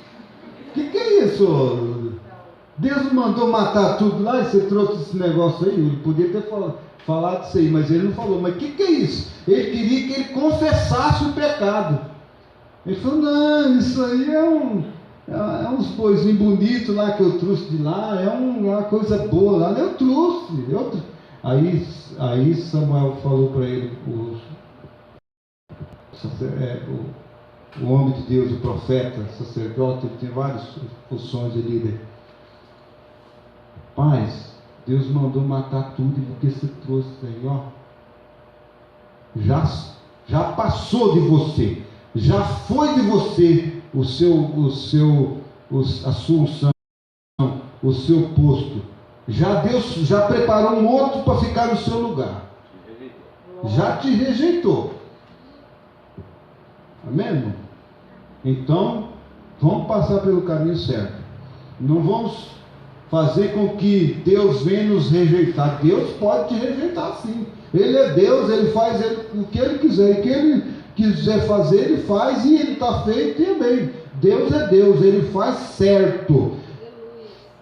Que é isso? Deus não mandou matar tudo lá e você trouxe esse negócio aí? Ele podia ter falado isso aí, mas ele não falou. Mas que é isso? Ele queria que ele confessasse o pecado. Ele falou: não, isso aí é uns boizinhos bonitos lá que eu trouxe de lá, é uma coisa boa lá, eu trouxe. Aí Samuel falou para ele, o homem de Deus, o profeta, o sacerdote, ele tem várias funções de líder. Paz, Deus mandou matar tudo, e porque você trouxe aí, ó, já passou de você, já foi de você a sua unção, o seu posto. Deus já preparou um outro para ficar no seu lugar. Já te rejeitou. Amém, irmão? Então, vamos passar pelo caminho certo. Não vamos fazer com que Deus venha nos rejeitar. Deus pode te rejeitar sim. Ele é Deus, ele faz o que ele quiser. E o que ele quiser fazer, ele faz, e ele está feito e é bem. Deus é Deus, ele faz certo.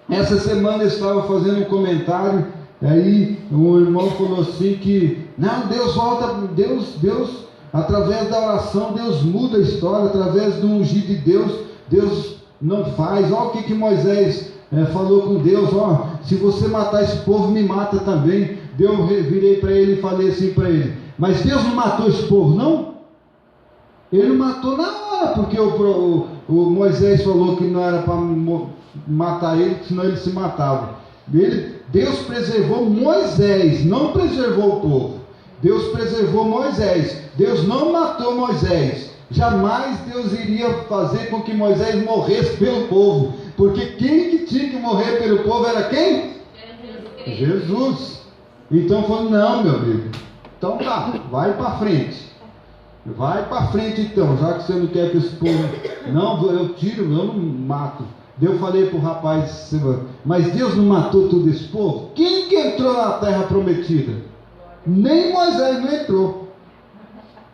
Essa semana eu estava fazendo um comentário, aí um irmão falou assim que, não, Deus volta, Deus, através da oração, Deus muda a história, através do ungir de Deus não faz. Olha o que Moisés falou com Deus: ó, se você matar esse povo, me mata também. Eu virei para ele e falei assim para ele: mas Deus não matou esse povo, não? Ele não matou na hora, porque o Moisés falou que não era para matar ele, senão ele se matava. Deus preservou Moisés, não preservou o povo. Deus preservou Moisés. Deus não matou Moisés. Jamais Deus iria fazer com que Moisés morresse pelo povo, porque quem que tinha que morrer pelo povo era quem? Jesus. Então falou: não, meu amigo, então tá, vai para frente. Vai para frente então, já que você não quer que esse povo... Não, eu tiro, eu não mato. Eu falei para o rapaz, mas Deus não matou todo esse povo? Quem que entrou na terra prometida? Nem Moisés não entrou.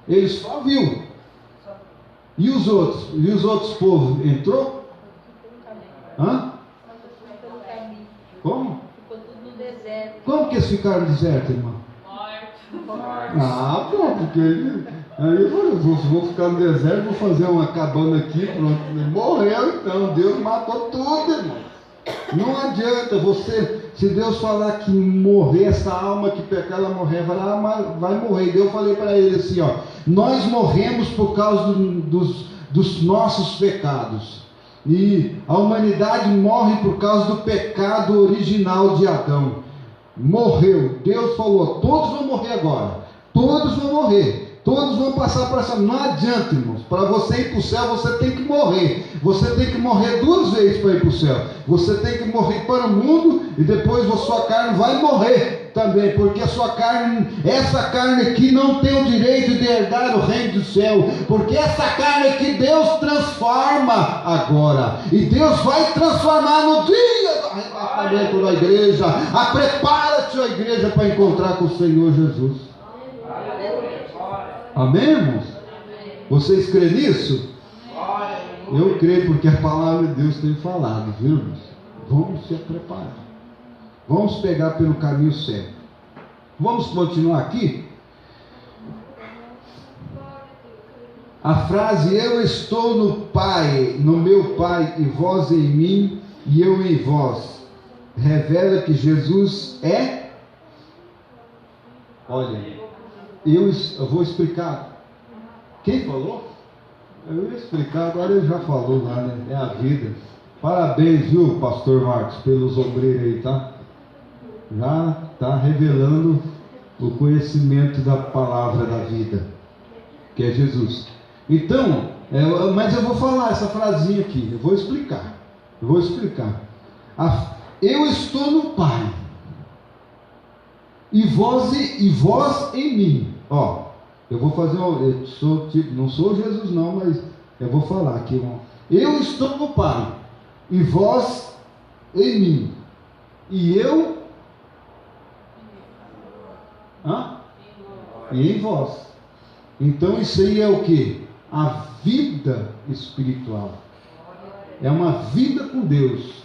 Ele só viu. E os outros? E os outros povos? Entrou? Hã? Como? Ficou tudo no deserto. Como que eles ficaram no deserto, irmão? Ah, pô, porque aí eu vou ficar no deserto, vou fazer uma cabana aqui, pronto. Morreu então, Deus matou tudo, irmão. Não adianta você, se Deus falar que morrer, essa alma que pecar, ela morrer, vai morrer. Eu falei para ele assim, ó, nós morremos por causa dos nossos pecados. E a humanidade morre por causa do pecado original de Adão. Morreu, Deus falou, todos vão morrer agora, todos vão morrer, todos vão passar por essa, não adianta, irmãos, para você ir para o céu, você tem que morrer, você tem que morrer 2 vezes para ir para o céu, você tem que morrer para o mundo, e depois a sua carne vai morrer também, porque a sua carne, essa carne aqui não tem o direito de herdar o reino do céu, porque essa carne aqui Deus transforma agora, e Deus vai transformar no dia do arrebatamento da igreja. Prepara-te, ó igreja, para encontrar com o Senhor Jesus. Amém, irmãos? Vocês creem nisso? Eu creio, porque a palavra de Deus tem falado, viu, irmãos? Vamos se preparar. Vamos pegar pelo caminho certo. Vamos continuar aqui? A frase, eu estou no Pai, no meu Pai, e vós em mim, e eu em vós, revela que Jesus é... Olha, eu vou explicar. Quem falou? Eu ia explicar, agora ele já falou lá, né? É a vida. Parabéns, viu, pastor Marcos, pelos obreiros aí, tá? Já está revelando o conhecimento da palavra da vida, que é Jesus. Então, mas eu vou falar essa frasinha aqui, eu vou explicar. Eu estou no Pai, e vós em mim. Ó, eu vou fazer, não sou Jesus não, mas eu vou falar aqui, irmão. Eu estou no Pai, e vós em mim, e eu e em vós. Então isso aí é o que? A vida espiritual. É uma vida com Deus.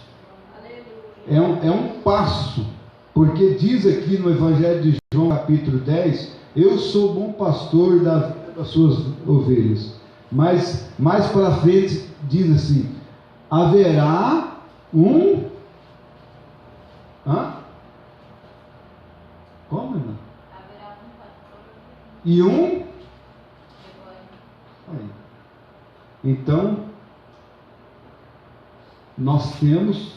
É um passo. Porque diz aqui no Evangelho de João, capítulo 10, eu sou bom pastor das suas ovelhas. Mas mais para frente diz assim, haverá um... Como, irmão? E um... Aí. Então, nós temos...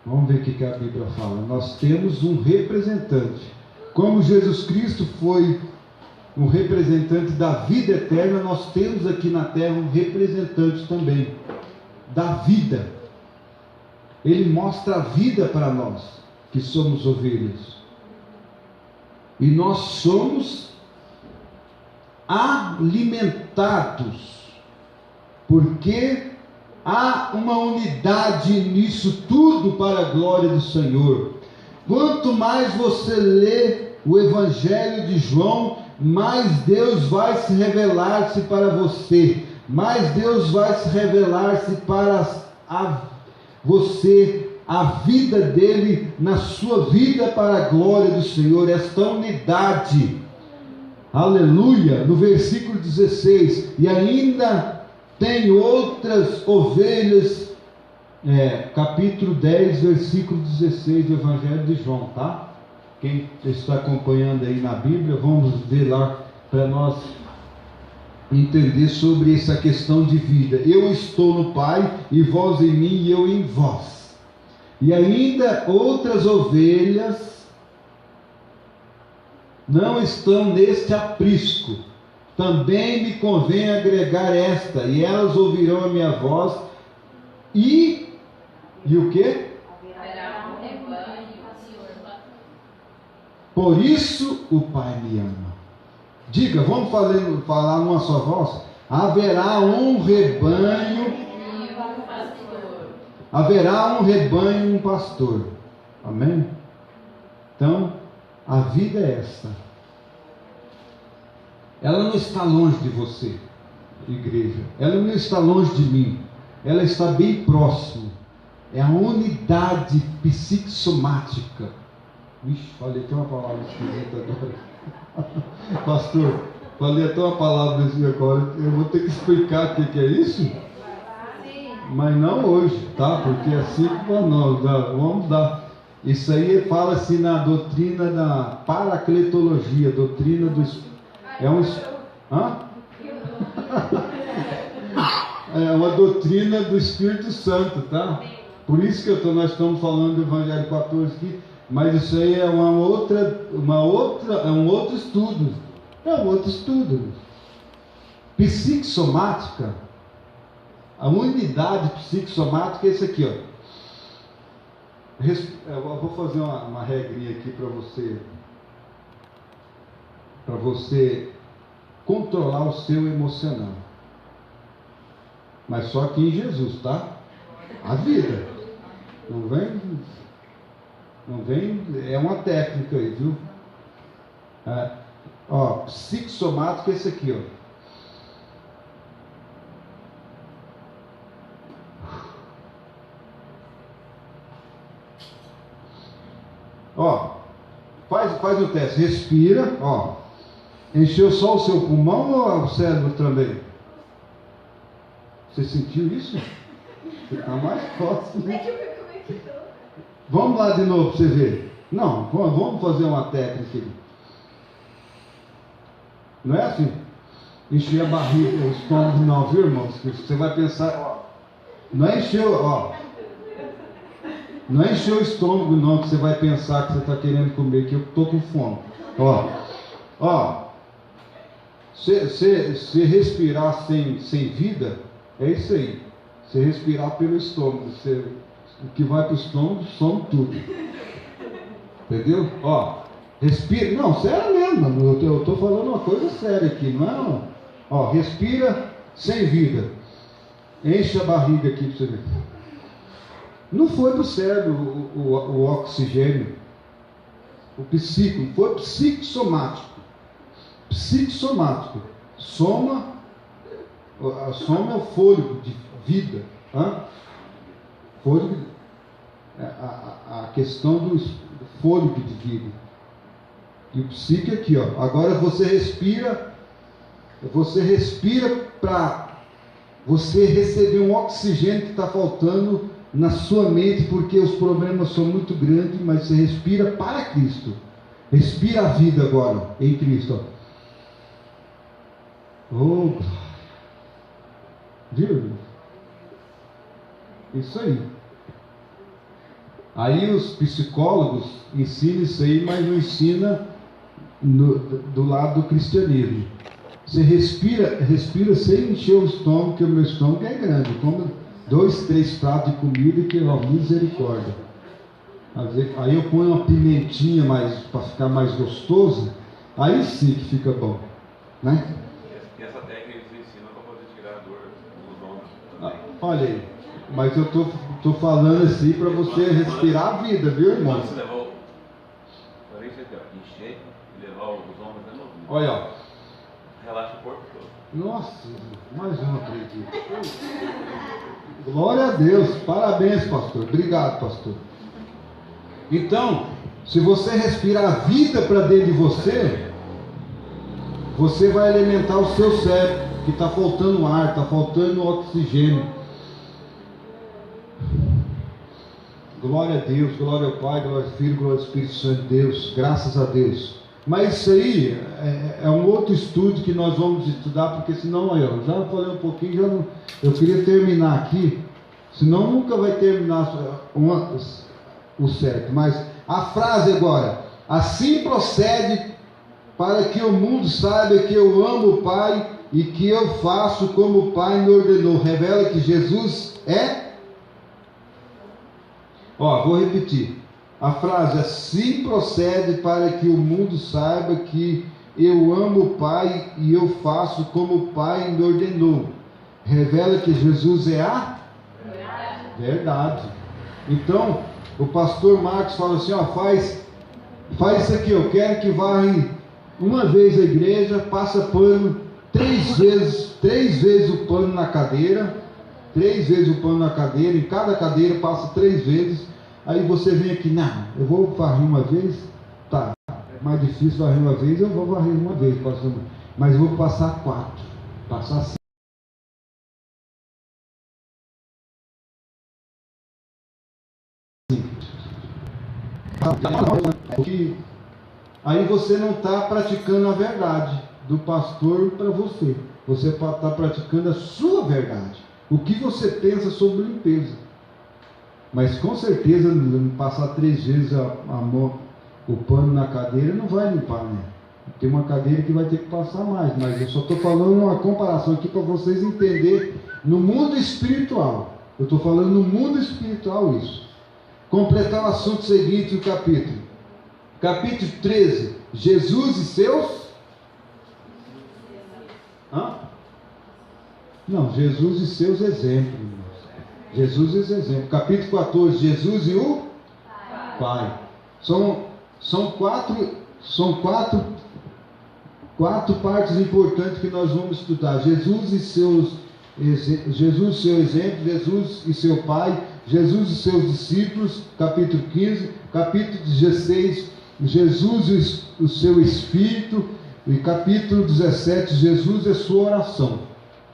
Vamos ver o que a Bíblia fala. Nós temos um representante. Como Jesus Cristo foi um representante da vida eterna, nós temos aqui na terra um representante também da vida. Ele mostra a vida para nós, que somos ovelhas. E nós somos alimentados, porque há uma unidade nisso tudo para a glória do Senhor. Quanto mais você lê o Evangelho de João, mais Deus vai se revelar-se para você, mais Deus vai se revelar-se para você, a vida dele na sua vida para a glória do Senhor, esta unidade. Aleluia! No versículo 16, e ainda tem outras ovelhas, capítulo 10, versículo 16 do Evangelho de João, tá? Quem está acompanhando aí na Bíblia, vamos ver lá para nós entender sobre essa questão de vida. Eu estou no Pai, e vós em mim, e eu em vós. E ainda outras ovelhas não estão neste aprisco. Também me convém agregar esta, e elas ouvirão a minha voz, e o quê? Por isso o Pai me ama. Diga, vamos falar numa só voz. Haverá um rebanho. E um pastor. Haverá um rebanho e um pastor. Amém? Então, a vida é esta. Ela não está longe de você, igreja. Ela não está longe de mim. Ela está bem próximo. É a unidade psicossomática. Vixe, falei até uma palavra esquisita agora. Pastor, falei até uma palavra assim agora. Eu vou ter que explicar o que é isso? Sim. Mas não hoje, tá? Porque assim não, vamos dar. Isso aí fala-se na doutrina da paracletologia, doutrina dos. É uma doutrina do Espírito Santo, tá? Por isso que nós estamos falando do Evangelho 14 aqui, mas isso aí é é um outro estudo. É um outro estudo. Psicossomática, a unidade psicossomática é isso aqui, ó. Eu vou fazer uma regrinha aqui para você controlar o seu emocional. Mas só aqui em Jesus, tá? A vida. Não vem, é uma técnica aí, viu? Psicossomático é esse aqui, ó. Faz o teste, respira, ó. Encheu só o seu pulmão ou o cérebro também? Você sentiu isso? Fica mais forte, né? Vamos lá de novo para você ver. Não, vamos fazer uma técnica aqui. Não é assim? Encher a barriga, o estômago, não, viu, irmãos? Você vai pensar, não é encher, ó. Não é encher o estômago, não, que você vai pensar que você está querendo comer, que eu estou com fome. Se respirar sem vida, é isso aí. Se respirar pelo estômago, o que vai para o estômago, some tudo. Entendeu? Respira. Não, sério mesmo. Eu estou falando uma coisa séria aqui, não é? Respira sem vida. Enche a barriga aqui para você ver. Não foi para o cérebro o oxigênio. O psíquico. Foi psicossomático. Psicossomático. A soma é o fôlego de vida. Fôlego, a questão do fôlego de vida. E o psique aqui, ó. Agora você respira para você receber um oxigênio que está faltando na sua mente, porque os problemas são muito grandes, mas você respira para Cristo. Respira a vida agora em Cristo. Viu? Isso aí. Aí os psicólogos ensinam isso aí, mas não ensina do lado do cristianismo. Você respira sem encher o estômago, porque o meu estômago é grande. Como 2, 3 pratos de comida que é misericórdia. Aí eu ponho uma pimentinha para ficar mais gostoso. Aí sim que fica bom, né? E essa técnica eles ensinam para poder tirar a dor dos ombros também. Olha aí, mas eu tô falando assim para você respirar a vida, viu, irmão? Você levou, olha isso aqui, ó, encher e levar os ombros até no ouvido. Olha, ó. Relaxa o corpo todo. Nossa, mais um acredito. Glória a Deus, parabéns, pastor. Obrigado, pastor. Então, se você respirar a vida para dentro de você, você vai alimentar o seu cérebro, que está faltando ar, está faltando oxigênio. Glória a Deus, glória ao Pai, glória ao Filho, glória ao Espírito Santo de Deus, graças a Deus. Mas isso aí é um outro estudo que nós vamos estudar, porque senão, eu já falei um pouquinho, eu queria terminar aqui, senão nunca vai terminar o certo. Mas a frase agora, assim procede para que o mundo saiba que eu amo o Pai e que eu faço como o Pai me ordenou. Revela que Jesus é... vou repetir. A frase assim procede para que o mundo saiba que eu amo o Pai e eu faço como o Pai me ordenou. Revela que Jesus é a verdade. Então, o pastor Marcos fala assim, ó, faz isso aqui, eu quero que vá uma vez à igreja, passa pano 3 vezes o pano na cadeira, 3 vezes o pano na cadeira, em cada cadeira passa 3 vezes, aí você vem aqui, não, eu vou varrer uma vez, tá, mais difícil varrer uma vez, eu vou varrer uma vez, mas eu vou passar 4, passar 5. Aí você não está praticando a verdade do pastor para você. Você está praticando a sua verdade. O que você pensa sobre limpeza. Mas com certeza, passar 3 vezes o pano na cadeira não vai limpar, né? Tem uma cadeira que vai ter que passar mais. Mas eu só estou falando uma comparação aqui para vocês entenderem no mundo espiritual. Eu estou falando no mundo espiritual isso. Completar o assunto seguinte do capítulo. Capítulo 13. Jesus e seus... Não, Jesus e seus exemplos. Jesus e seus exemplos. Capítulo 14. Jesus e o Pai. São quatro partes importantes que nós vamos estudar. Jesus e seu exemplo, Jesus e seu Pai, Jesus e seus discípulos, capítulo 15, capítulo 16, Jesus e o seu Espírito, e capítulo 17, Jesus e a sua oração.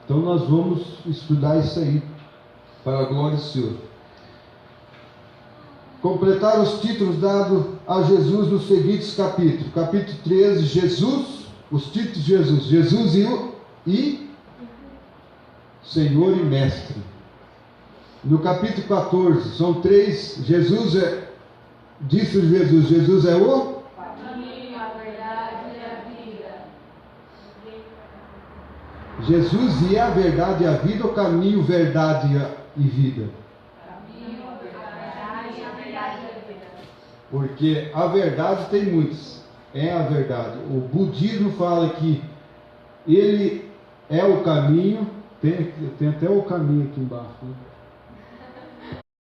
Então nós vamos estudar isso aí, para a glória do Senhor. Completar os títulos dados a Jesus nos seguintes capítulos. Capítulo 13, Jesus, os títulos de Jesus, Jesus e Senhor e Mestre. No capítulo 14, são 3, disse Jesus, Jesus é o caminho, a verdade e a vida. Jesus e a verdade e a vida, ou caminho, verdade e vida? Caminho, a verdade e a vida. Porque a verdade tem muitos, é a verdade. O budismo fala que ele é o caminho, tem até o caminho aqui embaixo, né?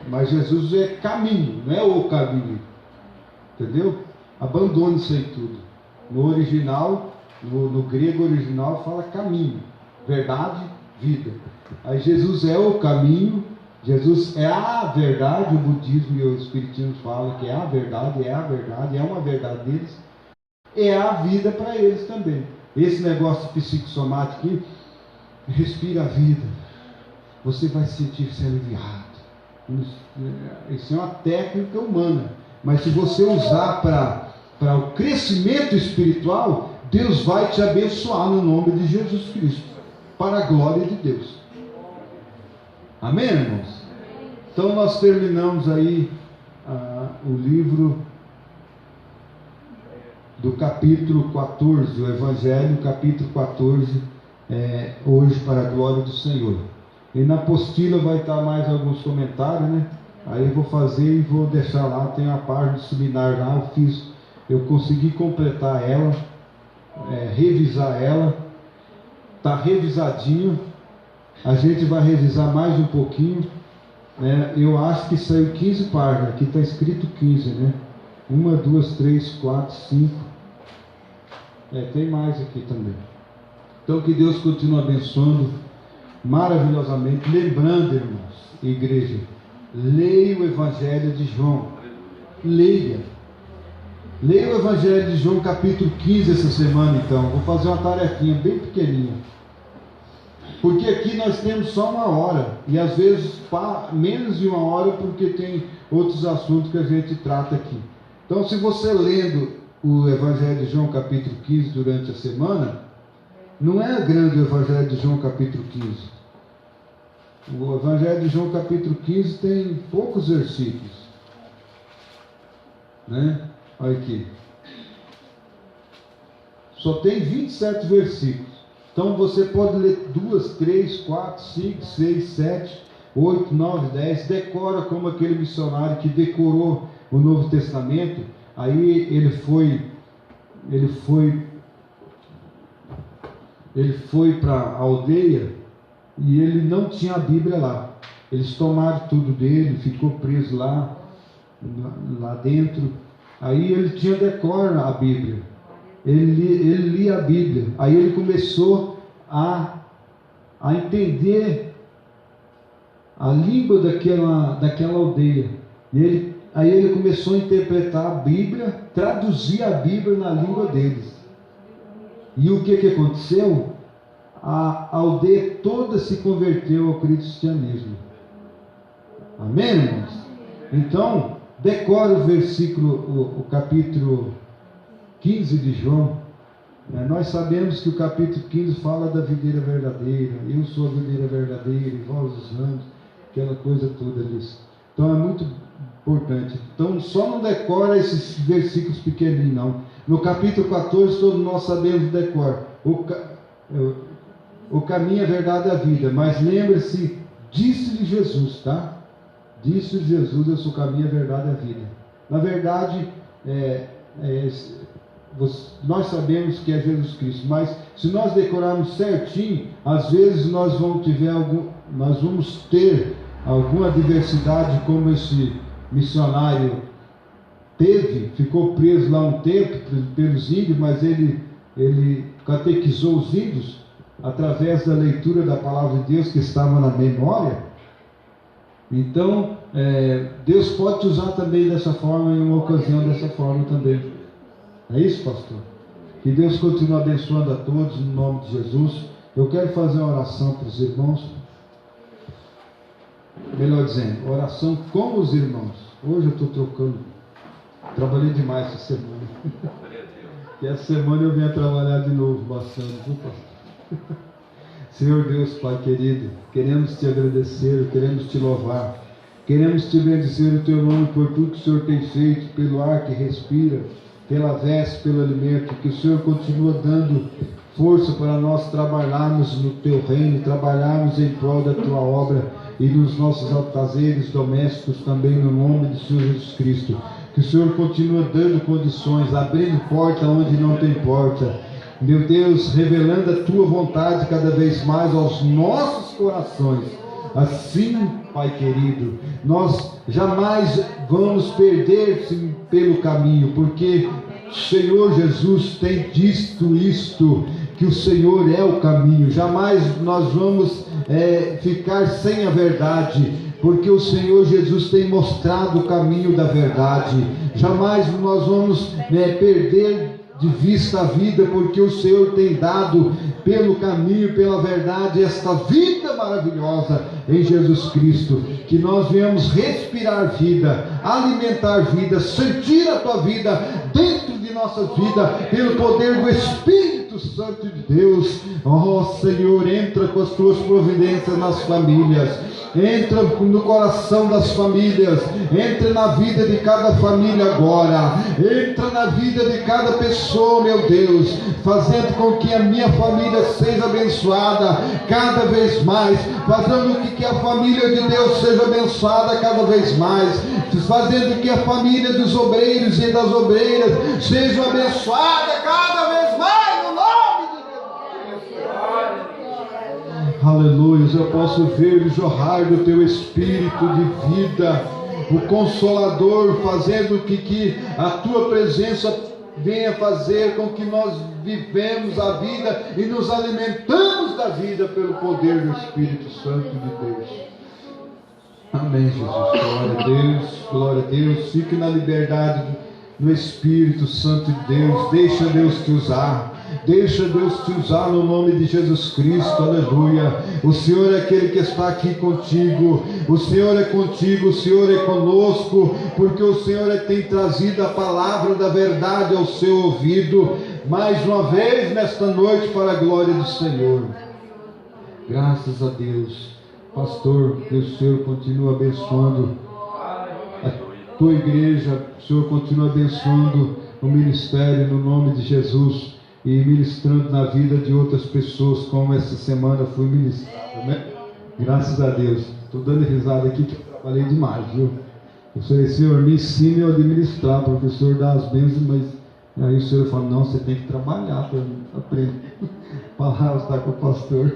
Mas Jesus é caminho, não é o caminho. Entendeu? Abandone isso aí tudo. No original, no grego original, fala caminho, verdade, vida. Aí Jesus é o caminho, Jesus é a verdade. O budismo e o espiritismo falam que é a verdade, é uma verdade deles. É a vida para eles também. Esse negócio psicossomático aqui, respira a vida. Você vai sentir-se aliviado. Isso é uma técnica humana, mas se você usar para o crescimento espiritual, Deus vai te abençoar no nome de Jesus Cristo, para a glória de Deus. Amém, irmãos? Então nós terminamos aí o livro do capítulo 14, o Evangelho, capítulo 14, hoje para a glória do Senhor. E na apostila vai estar mais alguns comentários, né? Aí eu vou fazer e vou deixar lá, tem a página do seminário lá, eu consegui completar ela, revisar ela, está revisadinho, a gente vai revisar mais um pouquinho, né? Eu acho que saiu 15 páginas, aqui está escrito 15, né? 1, 2, 3, 4, 5, tem mais aqui também. Então que Deus continue abençoando maravilhosamente. Lembrando, irmãos, igreja, leia o Evangelho de João. Leia o Evangelho de João, capítulo 15, essa semana. Então, vou fazer uma tarefinha bem pequenininha, porque aqui nós temos só 1 hora, e às vezes menos de 1 hora, porque tem outros assuntos que a gente trata aqui. Então, se você lendo o Evangelho de João, capítulo 15, durante a semana, não é grande o Evangelho de João, capítulo 15. O Evangelho de João, capítulo 15, tem poucos versículos, né? Olha aqui, só tem 27 versículos. Então você pode ler 2, 3, 4, 5, 6, 7, 8, 9, 10. Decora como aquele missionário que decorou o Novo Testamento. Aí ele foi ele foi para a aldeia e ele não tinha a Bíblia lá. Eles tomaram tudo dele, ficou preso lá dentro. Aí ele tinha decor a Bíblia. Ele lia a Bíblia. Aí ele começou a entender a língua daquela aldeia. Aí ele começou a interpretar a Bíblia, traduzir a Bíblia na língua deles. E o que aconteceu? A aldeia toda se converteu ao cristianismo. Amém, irmãos? Então, decora o versículo, o capítulo 15 de João. Nós sabemos que o capítulo 15 fala da videira verdadeira. Eu sou a videira verdadeira e vós os ramos, aquela coisa toda disso. Então é muito importante. Então só não decora esses versículos pequenininhos, não. No capítulo 14 todos nós sabemos decor. O caminho, a verdade e a vida. Mas lembre-se, disse-lhe Jesus, tá? Disse Jesus, eu sou o caminho, a verdade e a vida. Na verdade, nós sabemos que é Jesus Cristo, mas se nós decorarmos certinho, às vezes nós vamos ter alguma adversidade, como esse missionário teve, ficou preso lá um tempo pelos índios, mas ele catequizou os índios através da leitura da palavra de Deus que estava na memória. Então, Deus pode te usar também dessa forma, em uma ocasião dessa forma também. É isso, pastor? Que Deus continue abençoando a todos, no nome de Jesus. Eu quero fazer uma oração para os irmãos. Melhor dizendo, oração com os irmãos. Hoje eu estou trocando. Trabalhei demais essa semana. E essa semana eu venho trabalhar de novo, bastante, viu, pastor? Senhor Deus, Pai querido, queremos te agradecer, queremos te louvar. Queremos te bendizer o teu nome por tudo que o Senhor tem feito, pelo ar que respira, pela veste, pelo alimento, que o Senhor continua dando força para nós trabalharmos no teu reino, trabalharmos em prol da tua obra e nos nossos afazeres domésticos também, no nome do Senhor Jesus Cristo. Que o Senhor continua dando condições, abrindo porta onde não tem porta. Meu Deus, revelando a tua vontade cada vez mais aos nossos corações. Assim, Pai querido, nós jamais vamos perder-se pelo caminho, porque o Senhor Jesus tem dito isto, que o Senhor é o caminho. Jamais nós vamos ficar sem a verdade, porque o Senhor Jesus tem mostrado o caminho da verdade. Jamais nós vamos perder de vista a vida, porque o Senhor tem dado pelo caminho, pela verdade, esta vida maravilhosa em Jesus Cristo. Que nós venhamos respirar vida, alimentar vida, sentir a tua vida dentro de nossa vida, pelo poder do Espírito Santo de Deus. Oh Senhor, entra com as tuas providências nas famílias, entra no coração das famílias, entra na vida de cada família agora, entra na vida de cada pessoa, meu Deus, fazendo com que a minha família seja abençoada cada vez mais, fazendo com que a família de Deus seja abençoada cada vez mais, fazendo que a família dos obreiros e das obreiras seja abençoada cada vez mais, no nome de Jesus. Aleluia, eu posso ver o jorrar do teu Espírito de vida, o Consolador, fazendo que a tua presença venha fazer com que nós vivemos a vida e nos alimentamos da vida pelo poder do Espírito Santo de Deus. Amém, Jesus. Glória a Deus, glória a Deus. Fique na liberdade no Espírito Santo de Deus. Deixa Deus te usar. Deixa Deus te usar no nome de Jesus Cristo, aleluia. O Senhor é aquele que está aqui contigo, o Senhor é contigo, o Senhor é conosco, porque o Senhor é que tem trazido a palavra da verdade ao seu ouvido, mais uma vez nesta noite, para a glória do Senhor. Graças a Deus. Pastor, que o Senhor continua abençoando a tua igreja, o Senhor continua abençoando o ministério no nome de Jesus e ministrando na vida de outras pessoas, como essa semana fui ministrado, né? Graças a Deus. Estou dando risada aqui que eu trabalhei demais, viu? Eu falei, Senhor, me ensine a administrar, porque o Senhor dá as bênçãos, mas Aí o senhor fala, não, você tem que trabalhar para aprender palavras, estar com o pastor.